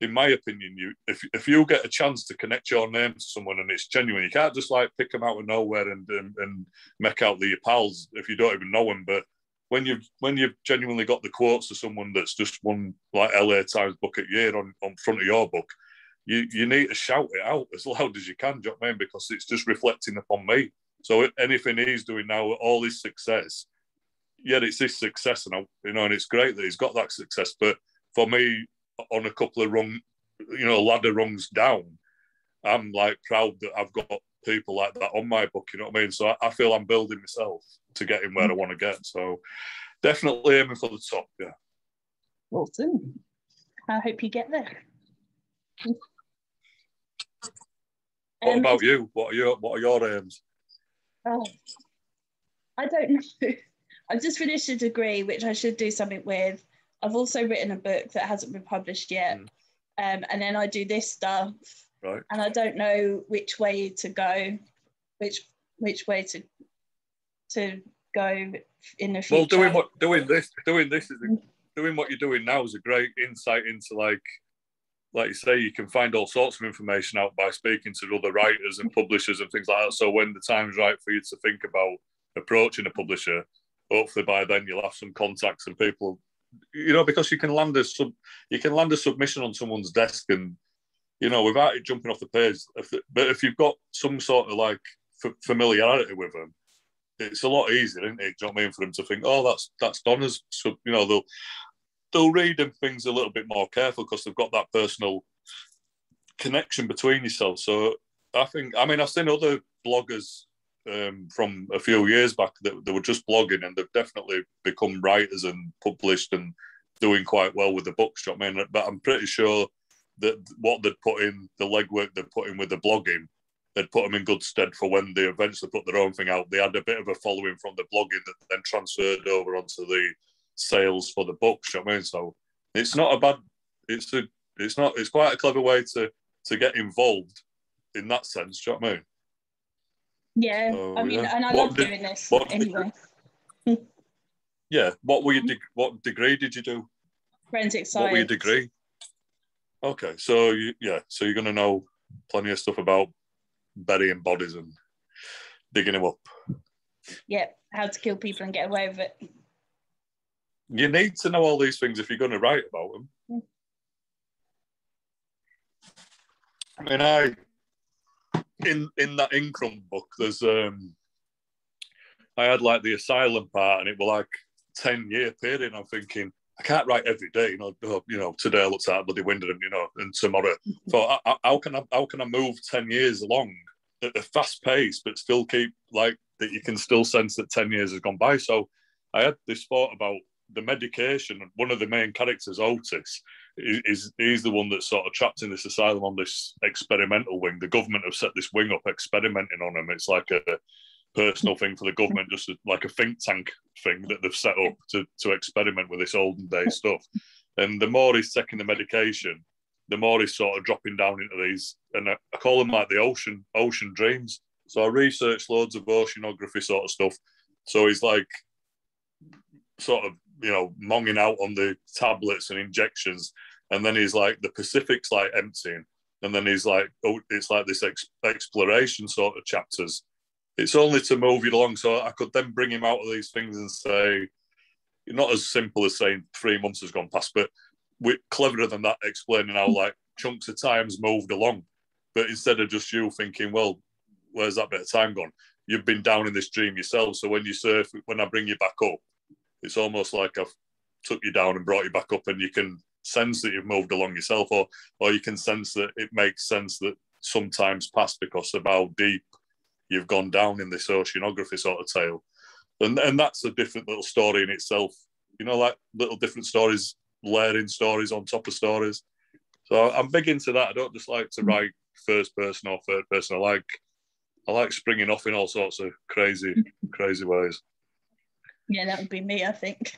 [SPEAKER 2] In my opinion, if you get a chance to connect your name to someone and it's genuine, you can't just like pick them out of nowhere and make out that your pals if you don't even know them. But when you've genuinely got the quotes to someone that's just won like LA Times Book of the Year on front of your book, you need to shout it out as loud as you can, do you know what I mean? Because it's just reflecting upon me. So anything he's doing now, all his success, it's his success, and and it's great that he's got that success. But for me, on a couple of ladder rungs down, I'm like proud that I've got people like that on my book. You know what I mean? So I feel I'm building myself to get in where I want to get. So definitely aiming for the top. Yeah.
[SPEAKER 1] Awesome. I hope you get there.
[SPEAKER 2] What about you? What are your aims?
[SPEAKER 1] Oh, I don't know. I've just finished a degree, which I should do something with. I've also written a book that hasn't been published yet. And then I do this stuff.
[SPEAKER 2] Right.
[SPEAKER 1] And I don't know which way to go, which way to go in the future.
[SPEAKER 2] Well, doing what you're doing now is a great insight into like you say, you can find all sorts of information out by speaking to other writers and publishers and things like that. So when the time's right for you to think about approaching a publisher, hopefully by then you'll have some contacts and people, because you can land a submission on someone's desk and, without it jumping off the page. But if you've got some sort of familiarity with them, it's a lot easier, isn't it? Do you know what I mean? For them to think, oh, that's Donna's. So, they'll read them things a little bit more careful because they've got that personal connection between yourselves. So I've seen other bloggers from a few years back that they were just blogging, and they've definitely become writers and published and doing quite well with the books. You know what I mean? But I'm pretty sure that what they'd put in, the legwork they'd put in with the blogging, they'd put them in good stead for when they eventually put their own thing out. They had a bit of a following from the blogging that then transferred over onto the sales for the books. You know what I mean? So it's not a bad. It's quite a clever way to get involved in that sense. Do you know what I mean?
[SPEAKER 1] Yeah, so, and I love doing this anyway.
[SPEAKER 2] Yeah. What degree did you do?
[SPEAKER 1] Forensic science.
[SPEAKER 2] What were your degree? Okay, so you're going to know plenty of stuff about burying bodies and digging them up.
[SPEAKER 1] Yeah, how to kill people and get away with it.
[SPEAKER 2] You need to know all these things if you're going to write about them. In that Incrum book, there's I had like the asylum part, and it was like 10-year period. I'm thinking, I can't write every day. Today I looked at bloody Winderham, and tomorrow. So how can I move 10 years along at a fast pace, but still keep that you can still sense that 10 years has gone by? So I had this thought about the medication. One of the main characters, Otis, he's the one that's sort of trapped in this asylum on this experimental wing. The government have set this wing up experimenting on him. It's like a personal thing for the government, just like a think tank thing that they've set up to experiment with this olden day stuff. And the more he's taking the medication, the more he's sort of dropping down into these, and I call them like the ocean dreams. So I researched loads of oceanography sort of stuff. So he's like sort of, monging out on the tablets and injections. And then he's like, the Pacific's like emptying. And then he's like, it's like this exploration sort of chapters. It's only to move you along. So I could then bring him out of these things and say, not as simple as saying 3 months has gone past, but cleverer than that, explaining how like chunks of time's moved along. But instead of just you thinking, well, where's that bit of time gone? You've been down in this dream yourself. So when you surf, when I bring you back up, it's almost like I've took you down and brought you back up, and you can sense that you've moved along yourself, or you can sense that it makes sense that sometimes past because of how deep you've gone down in this oceanography sort of tale. And that's a different little story in itself. You know, like little different stories, layering stories on top of stories. So I'm big into that. I don't just like to write first person or third person. I like springing off in all sorts of crazy ways.
[SPEAKER 1] Yeah, that would be me, I think.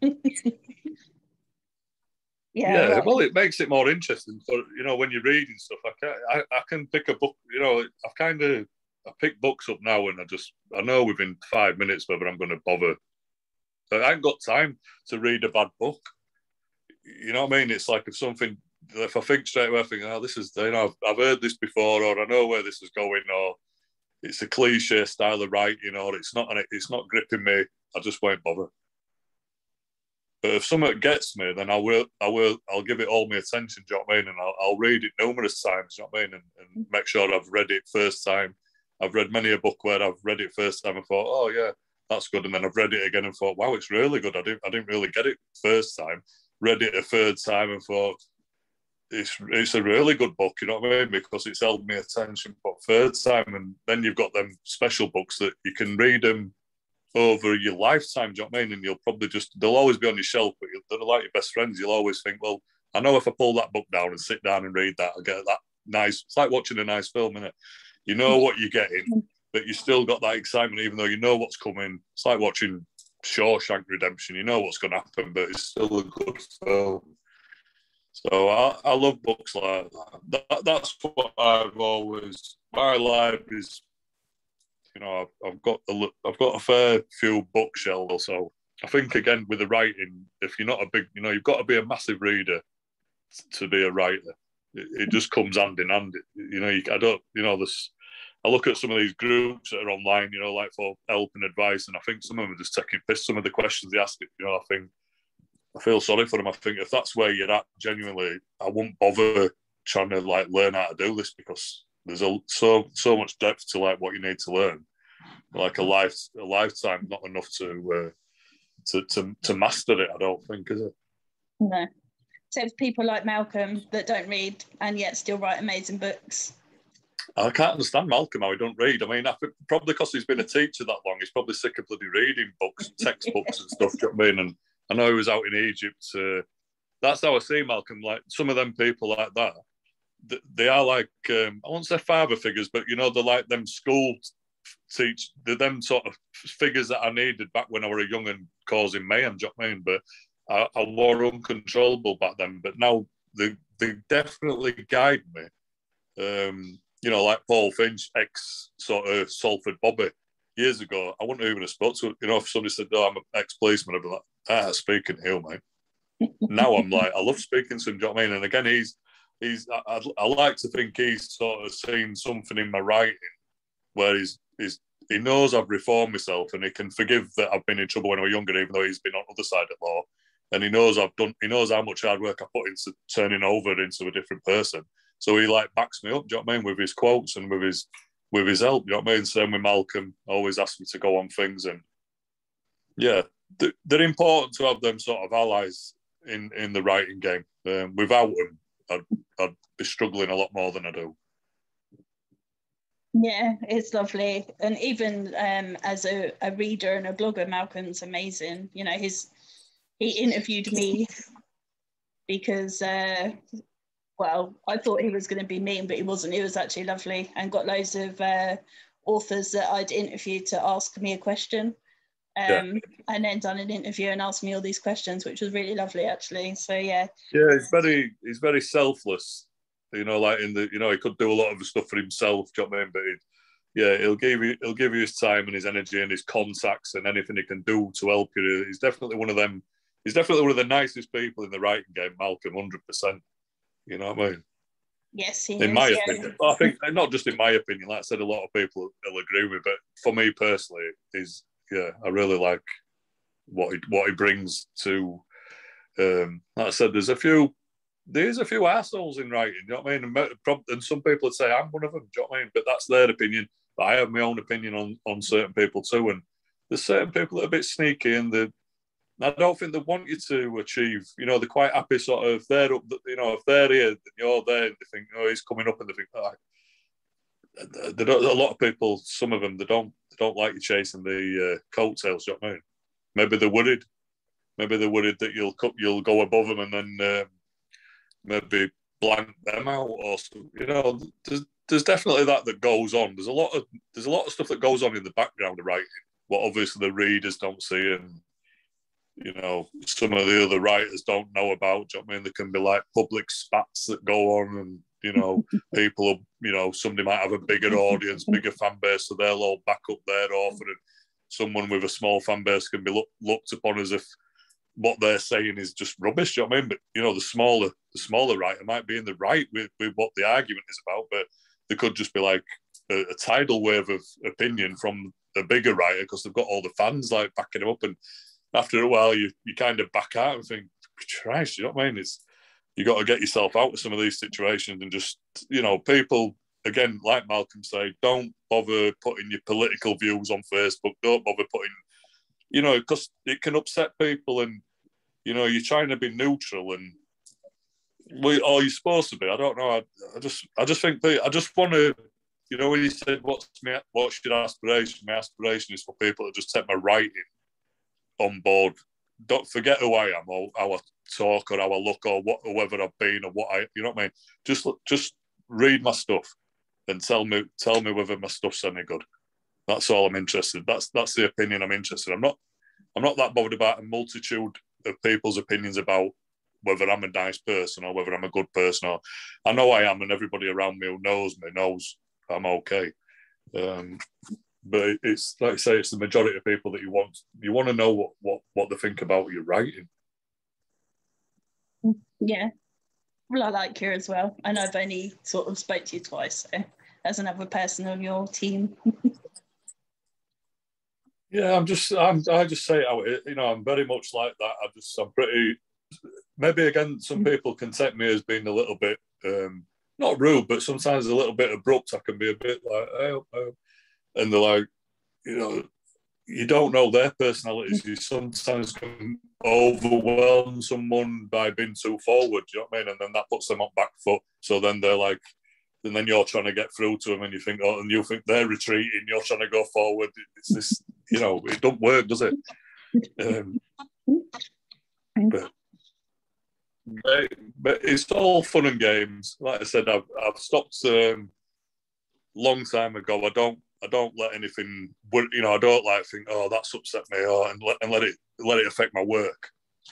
[SPEAKER 2] Yeah, well, it makes it more interesting. So, you know, when you're reading stuff, I can pick a book. You know, I pick books up now, and I know within 5 minutes whether I'm going to bother. I ain't got time to read a bad book. You know what I mean? It's like if I think straight away, I think, oh, this is, you know, I've heard this before, or I know where this is going, or it's a cliche style of writing, or it's not gripping me. I just won't bother. But if something gets me, then I'll give it all my attention, do you know what I mean? And I'll read it numerous times, do you know what I mean? And make sure I've read it first time. I've read many a book where I've read it first time and thought, oh yeah, that's good. And then I've read it again and thought, wow, it's really good. I didn't really get it first time. Read it a third time and thought, it's a really good book, you know what I mean? Because it's held me attention for third time. And then you've got them special books that you can read them over your lifetime, do you know what I mean? And you'll probably they'll always be on your shelf, but they're like your best friends. You'll always think, well, I know if I pull that book down and sit down and read that, I'll get that nice, it's like watching a nice film, isn't it? You know what you're getting, but you still got that excitement, even though you know what's coming. It's like watching Shawshank Redemption. You know what's going to happen, but it's still a good film. So I love books like that. That's what I've always, my library's, you know, I've got a fair few bookshelves. So I think again with the writing, if you're not a big, you know, you've got to be a massive reader to be a writer. It just comes hand in hand. You know, I look at some of these groups that are online, you know, like for help and advice, and I think some of them are just taking piss. Some of the questions they ask, you know, I feel sorry for them. I think if that's where you're at, genuinely, I won't bother trying to like learn how to do this, because there's so much depth to like what you need to learn. Like a lifetime, not enough to master it. I don't think, is it?
[SPEAKER 1] No. Except people like Malcolm that don't read and yet still write amazing books.
[SPEAKER 2] I can't understand Malcolm how he don't read. I mean, probably because he's been a teacher that long, he's probably sick of bloody reading books, textbooks and stuff. Do you know what I mean? And I know he was out in Egypt. That's how I see Malcolm. Like some of them people like that, they are like I won't say father figures, but you know, they're like them school they're them sort of figures that I needed back when I was young and causing mayhem. Do you know what I mean? But I were uncontrollable back then. But now they definitely guide me. You know, like Paul Finch, ex sort of Salford Bobby. Years ago, I wouldn't even have spoke to, you know, if somebody said, "Oh, I'm an ex-policeman," I'd be like, speaking to you, mate. Now I'm like, I love speaking to him, do you know what I mean? And again, I like to think he's sort of seen something in my writing where he knows I've reformed myself, and he can forgive that I've been in trouble when I was younger, even though he's been on the other side of law. And he knows he knows how much hard work I put into turning over into a different person. So he like backs me up, do you know what I mean, with his quotes and with his help, you know what I mean? Same with Malcolm, always asks me to go on things. And yeah, they're important to have them sort of allies in the writing game. Without them, I'd be struggling a lot more than I do.
[SPEAKER 1] Yeah, it's lovely. And even as a reader and a blogger, Malcolm's amazing. You know, he interviewed me because, well, I thought he was going to be mean, but he wasn't. He was actually lovely, and got loads of authors that I'd interviewed to ask me a question. And then done an interview and asked me all these questions, which was really lovely, actually. So yeah.
[SPEAKER 2] Yeah, he's very selfless. You know, like you know, he could do a lot of the stuff for himself, do you know what I mean? But he'll give you his time and his energy and his contacts and anything he can do to help you. He's definitely one of them. He's definitely one of the nicest people in the writing game, Malcolm, 100%. You know what I mean?
[SPEAKER 1] Yes, he
[SPEAKER 2] in
[SPEAKER 1] is,
[SPEAKER 2] my opinion. I think not just in my opinion. Like I said, a lot of people will agree with, but for me personally, I really like what he brings to. Like I said, there's a few there's a few arseholes in writing, do you know what I mean? And some people would say I'm one of them, do you know what I mean? But that's their opinion. But I have my own opinion on certain people too. And there's certain people that are a bit sneaky, and I don't think they want you to achieve. You know, they're quite happy sort of, they're up, you know, if they're here and you're there, and they think, oh, he's coming up, and they think, oh, they don't, a lot of people, some of them, they don't like you chasing the coattails, do you know what I mean? Maybe they're worried. Maybe they're worried that you'll go above them and then maybe blank them out, or you know. There's definitely that goes on. There's a lot of stuff that goes on in the background of writing, what obviously the readers don't see, and you know, some of the other writers don't know about. Do you know what I mean? There can be like public spats that go on, and you know, people, you know, somebody might have a bigger audience, bigger fan base, so they'll all back up their author, and someone with a small fan base can be looked upon as if what they're saying is just rubbish. Do you know what I mean? But you know, the smaller writer might be in the right with what the argument is about, but there could just be like a tidal wave of opinion from a bigger writer because they've got all the fans like backing them up, and after a while you kind of back out and think, Christ, you know what I mean? You got to get yourself out of some of these situations, and just, you know, people, again, like Malcolm said, don't bother putting your political views on Facebook. Don't bother putting, you know, because it can upset people, and you know, you're trying to be neutral, and or you're supposed to be. I don't know. I just think that I just want to, you know, when you said what's your aspiration? My aspiration is for people to just take my writing on board. Don't forget who I am, or how I talk, or how I look, or whether I've been, or what I, you know what I mean. Just read my stuff and tell me whether my stuff's any good. That's all I'm interested. That's the opinion I'm interested in. I'm not that bothered about a multitude of people's opinions about whether I'm a nice person or whether I'm a good person. Or I know I am, and everybody around me who knows me knows I'm okay. But it's like I say, it's the majority of people that you want to know what they think about your writing.
[SPEAKER 1] Yeah, well, I like you as well. I know I've only sort of spoke to you twice, so as another person on your team.
[SPEAKER 2] Yeah, I just say it out. You know, I'm very much like that. I'm pretty. Maybe again, some people can take me as being a little bit not rude, but sometimes a little bit abrupt. I can be a bit like, oh. And they're like, you know, you don't know their personalities. You sometimes can overwhelm someone by being too forward. You know what I mean? And then that puts them on back foot. So then they're like, and then you're trying to get through to them, and you think, oh, and you think they're retreating. You're trying to go forward. It's this, you know, it don't work, does it? But it's all fun and games. Like I said, I've stopped long time ago. I don't let anything, you know, I don't like think, oh, that's upset me, or and let it affect my work.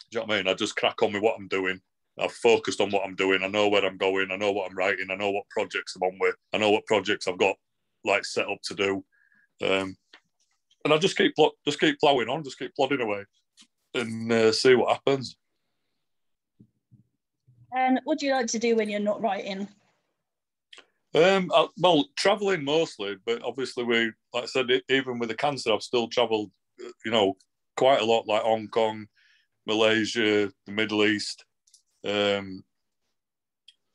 [SPEAKER 2] Do you know what I mean? I just crack on with what I'm doing. I've focused on what I'm doing. I know where I'm going. I know what I'm writing. I know what projects I'm on with. I know what projects I've got like set up to do. And I just keep plowing on, just keep plodding away, and see what happens.
[SPEAKER 1] And what do you like to do when you're not writing?
[SPEAKER 2] Well, traveling mostly, but obviously like I said, even with the cancer, I've still travelled, you know, quite a lot, like Hong Kong, Malaysia, the Middle East, them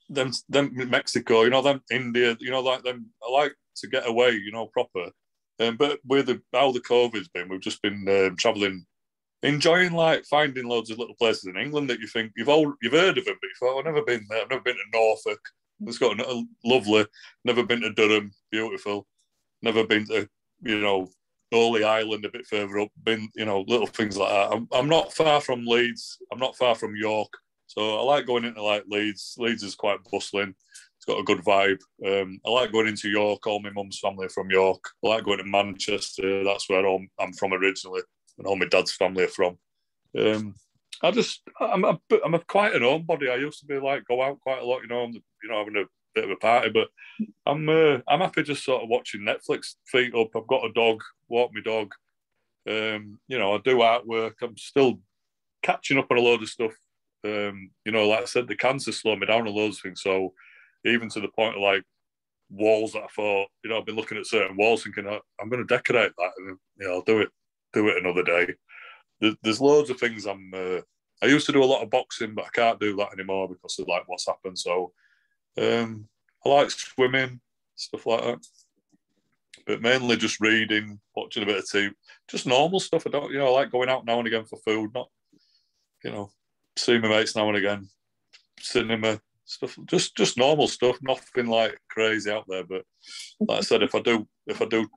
[SPEAKER 2] Mexico, you know, them India, you know, like them. I like to get away, you know, proper. But with how the COVID's been, we've just been travelling, enjoying, like finding loads of little places in England that you think you've heard of them, but you thought, I've never been there. I've never been to Norfolk. It's got a lovely. Never been to Durham, beautiful. Never been to, you know, Holy Island a bit further up. Been, you know, little things like that. I'm not far from Leeds. I'm not far from York, so I like going into like Leeds. Leeds is quite bustling. It's got a good vibe. I like going into York. All my mum's family are from York. I like going to Manchester. That's where I'm from originally, and all my dad's family are from. I'm quite an homebody. I used to be like go out quite a lot, you know. Having a bit of a party, but I'm happy just sort of watching Netflix, feet up. I've got a dog, walk my dog. You know, I do artwork. I'm still catching up on a load of stuff. You know, like I said, the cancer slowed me down a load of things. So even to the point of like walls that I thought, you know, I've been looking at certain walls thinking I'm going to decorate that, and you know, I'll do it another day. There's loads of things I'm I used to do a lot of boxing, but I can't do that anymore because of like what's happened. So I like swimming, stuff like that. But mainly just reading, watching a bit of TV, just normal stuff. I don't, I like going out now and again for food, not, seeing my mates now and again, cinema, stuff, just normal stuff, nothing like crazy out there. But like I said, if I do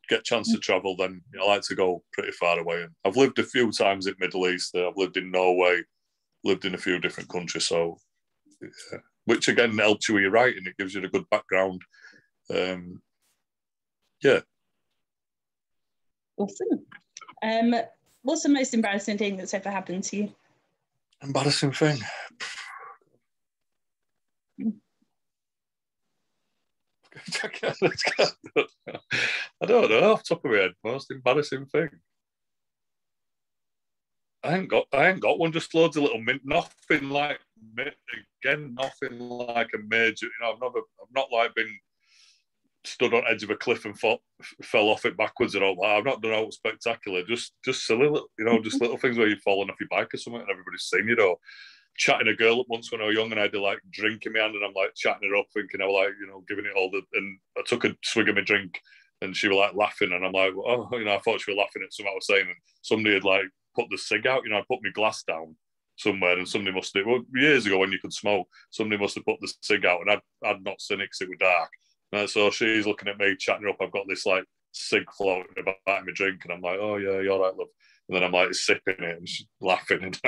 [SPEAKER 2] get a chance to travel, then I like to go pretty far away. And I've lived a few times in Middle East. I've lived in Norway, lived in a few different countries. So, yeah. Which again helps you with your writing. It gives you a good background. Yeah.
[SPEAKER 1] Awesome. What's the most embarrassing thing that's ever happened to you?
[SPEAKER 2] Embarrassing thing. I don't know off the top of my head. Most embarrassing thing. I ain't got one. Just loads of little nothing like nothing like a major. I've not like been stood on edge of a cliff and fell off it backwards and all that. I've not done all spectacular. Just silly, just little things where you've fallen off your bike or something and everybody's seen you. Or chatting a girl up once when I was young and I had a like drink in my hand and I'm like chatting her up, thinking I was like giving it all and I took a swig of my drink and she was like laughing and I'm like, oh, I thought she was laughing at something I was saying and somebody had like put the cig out. I put my glass down somewhere and somebody must have, years ago when you could smoke, somebody must have put the cig out and I'd not seen it because it was dark. And so she's looking at me, chatting her up. I've got this like cig floating about in my drink, and I'm like, "Oh yeah, you're all right, love." And then I'm like sipping it, and she's laughing, and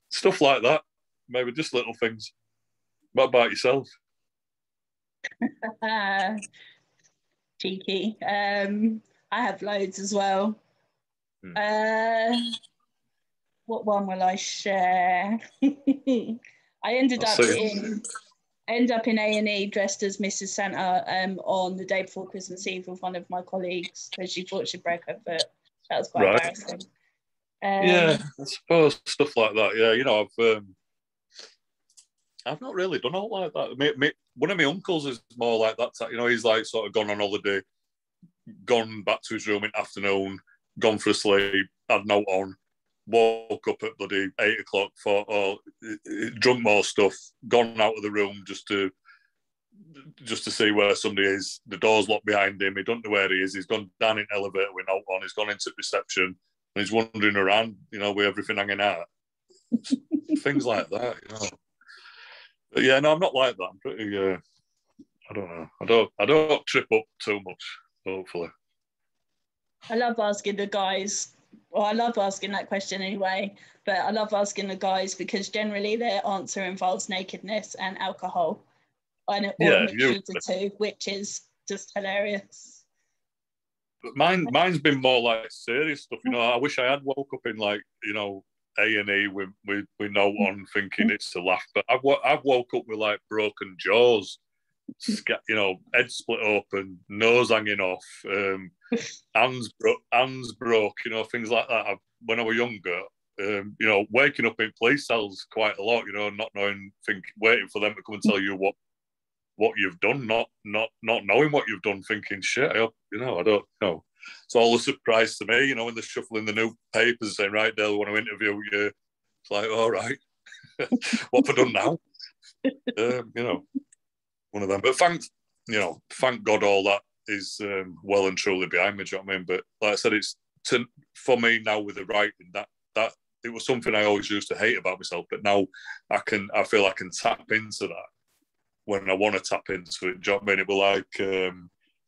[SPEAKER 2] stuff like that. Maybe just little things. What about yourself?
[SPEAKER 1] Cheeky. I have loads as well. What one will I share? I ended up in A&E dressed as Mrs. Santa on the day before Christmas Eve with one of my colleagues because she thought she'd break her foot. That was quite embarrassing.
[SPEAKER 2] Yeah, I suppose stuff like that. Yeah, I've not really done all like that. One of my uncles is more like that. He's like sort of gone on holiday, gone back to his room in the afternoon, gone for a sleep, had no on, woke up at bloody 8 o'clock, drunk more stuff, gone out of the room just to see where somebody is. The door's locked behind him. He don't know where he is. He's gone down in the elevator with no on. He's gone into reception and he's wandering around, with everything hanging out. Things like that, But yeah, no, I'm not like that. I'm pretty. I don't know. I don't trip up too much. Hopefully.
[SPEAKER 1] I love asking the guys. Well, I love asking that question anyway, but I love asking the guys because generally their answer involves nakedness and alcohol. Or a mixture of the two, which is just hilarious.
[SPEAKER 2] But mine's been more like serious stuff. I wish I had woke up in like A&E with no one thinking it's a laugh. But I've woke up with like broken jaws, head split open, nose hanging off, hands broke, things like that. When I was younger, waking up in police cells quite a lot, not knowing, waiting for them to come and tell you what you've done, not knowing what you've done, thinking, shit, I don't know. It's all a surprise to me, when they're shuffling the new papers saying, right, Dale, we want to interview you. It's like, all right, what have I done now? One of them. But thank God all that is well and truly behind me, do you know what I mean? But like I said, it's for me now with the writing, that it was something I always used to hate about myself, but now I feel I can tap into that when I want to tap into it. Do you know what I mean? It was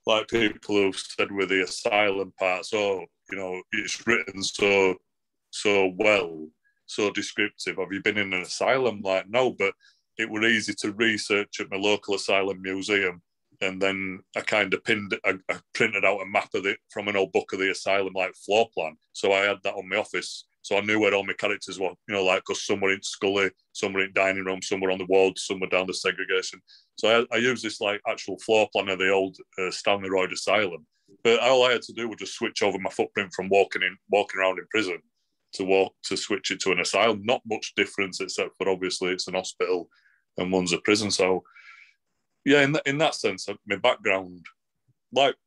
[SPEAKER 2] like people who've said with the asylum parts, it's written so well, so descriptive. Have you been in an asylum? Like, no, but it was easy to research at my local asylum museum. And then I kind of I printed out a map from an old book of the asylum, like floor plan. So I had that on my office. So I knew where all my characters were, like, because some were in Scully, some were in dining room, some were on the wards, some were down the segregation. So I used this like actual floor plan of the old Stanley Royd Asylum. But all I had to do was just switch over my footprint from walking around in prison to switch it to an asylum. Not much difference, except for obviously it's an hospital and one's a prison. So yeah, in that sense, my background, like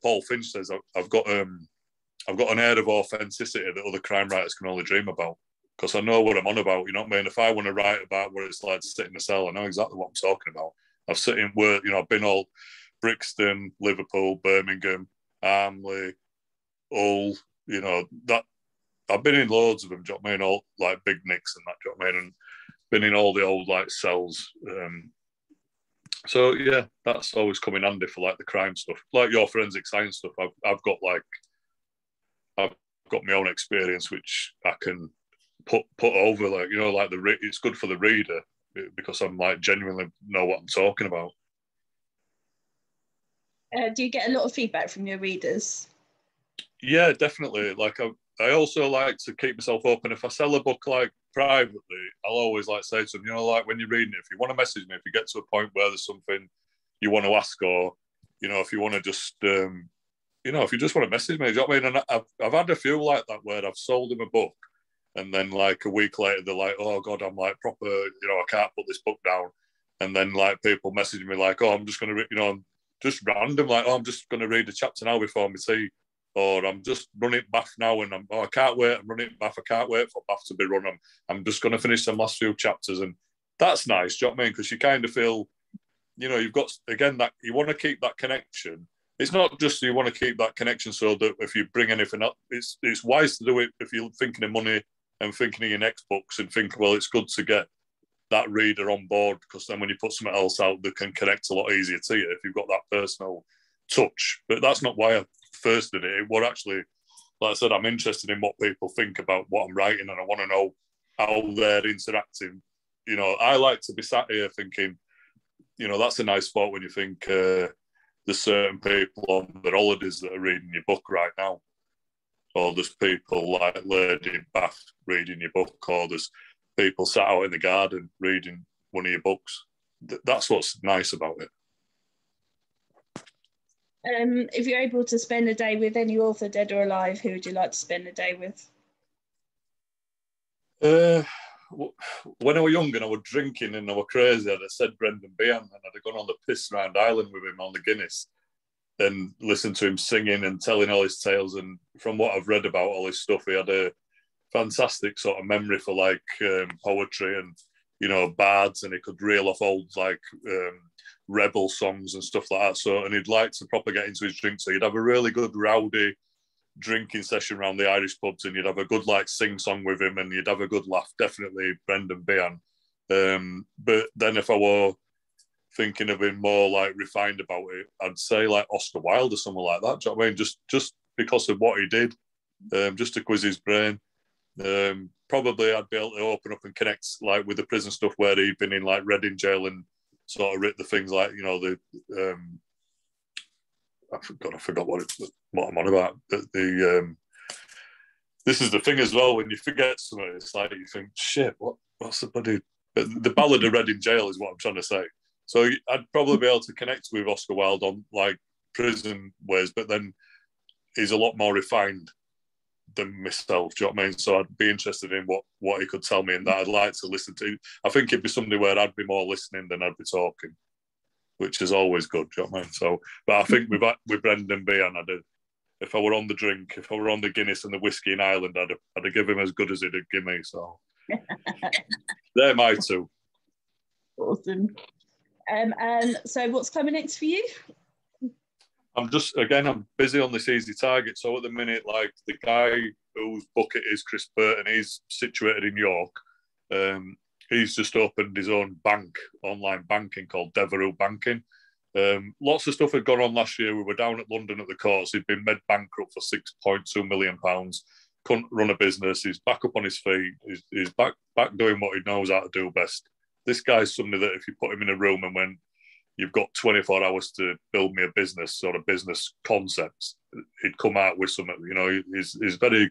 [SPEAKER 2] Paul Finch says, I've got an air of authenticity that other crime writers can only dream about. because I know what I'm on about. You know what I mean? If I want to write about what it's like to sit in a cell, I know exactly what I'm talking about. I've sit in work, you know, I've been all Brixton, Liverpool, Birmingham, Armley, Hull, you know, that I've been in loads of them, do you know what I mean? All like Big Nicks and that, do you know what I mean? And been in all the old like cells. So yeah, that's always come in handy for like the crime stuff, like your forensic science stuff. I've got my own experience which I can put over, like, you know, like it's good for the reader because I'm like genuinely know what I'm talking about.
[SPEAKER 1] Do you get a lot of feedback from your readers?
[SPEAKER 2] Yeah, definitely. Like I also like to keep myself open. If I sell a book like privately, I'll always like say to them, you know, like when you're reading it, if you want to message me, if you get to a point where there's something you want to ask, or, you know, if you want to just, you know, if you just want to message me, do you know what I mean? And I've had a few like that where I've sold them a book, and then like a week later they're like, oh God, I'm like proper, you know, I can't put this book down. And then like people messaging me like, oh, I'm just going to, you know, just random, like, oh, I'm just going to read a chapter now before my tea. Or I'm just running bath now, and I can't wait. I'm running bath. I can't wait for bath to be run. I'm just going to finish some last few chapters, and that's nice. Do you know what I mean? Because you kind of feel, you know, you've got again that you want to keep that connection. It's not just you want to keep that connection so that if you bring anything up, it's wise to do it if you're thinking of money and thinking of your next books, and think, well, it's good to get that reader on board, because then when you put something else out, they can connect a lot easier to you if you've got that personal touch. But that's not why I first did it. What actually, like I said, I'm interested in what people think about what I'm writing, and I want to know how they're interacting. You know, I like to be sat here thinking, you know, that's a nice thought when you think there's certain people on their holidays that are reading your book right now, or there's people like Lady Bath reading your book, or there's people sat out in the garden reading one of your books. That's what's nice about it.
[SPEAKER 1] If you're able to spend a day with any author, dead or alive, who would you like to spend a day with?
[SPEAKER 2] When I was young and I was drinking and I was crazy, I'd have said Brendan Behan, and I'd have gone on the piss round Ireland with him on the Guinness and listened to him singing and telling all his tales. And from what I've read about all his stuff, he had a fantastic sort of memory for like poetry and, you know, bards, and he could reel off old like rebel songs and stuff like that. So, and he'd like to proper get into his drink. So you'd have a really good rowdy drinking session around the Irish pubs, and you'd have a good like sing song with him, and you'd have a good laugh. Definitely Brendan Behan. But then if I were thinking of him more like refined about it, I'd say like Oscar Wilde or someone like that. Do you know what I mean? Just because of what he did, just to quiz his brain. Probably I'd be able to open up and connect like with the prison stuff where he'd been in like Reading jail and sort of writ the things like, you know, the I forgot what I'm on about. This is the thing as well, when you forget something, it's like you think, shit, what's the bloody the Ballad of Reading Jail is what I'm trying to say. So I'd probably be able to connect with Oscar Wilde on like prison ways, but then he's a lot more refined than myself. Do you know what I mean? So I'd be interested in what he could tell me, and that I'd like to listen to. I think it'd be somebody where I'd be more listening than I'd be talking, which is always good. Do you know what I mean? So, but I think with Brendan Behan, if I were on the drink, if I were on the Guinness and the whiskey in Ireland, I'd give him as good as he'd give me. So they're my two.
[SPEAKER 1] Awesome. And so what's coming next for you?
[SPEAKER 2] I'm busy on this Easy Target. So at the minute, like the guy whose book it is, Chris Burton, he's situated in York. He's just opened his own bank, online banking called Devereux Banking. Lots of stuff had gone on last year. We were down at London at the courts. He'd been made bankrupt for £6.2 million. Couldn't run a business. He's back up on his feet. He's back doing what he knows how to do best. This guy's somebody that if you put him in a room and when you've got 24 hours to build me a business, sort of business concepts, he'd come out with something. You know, he's very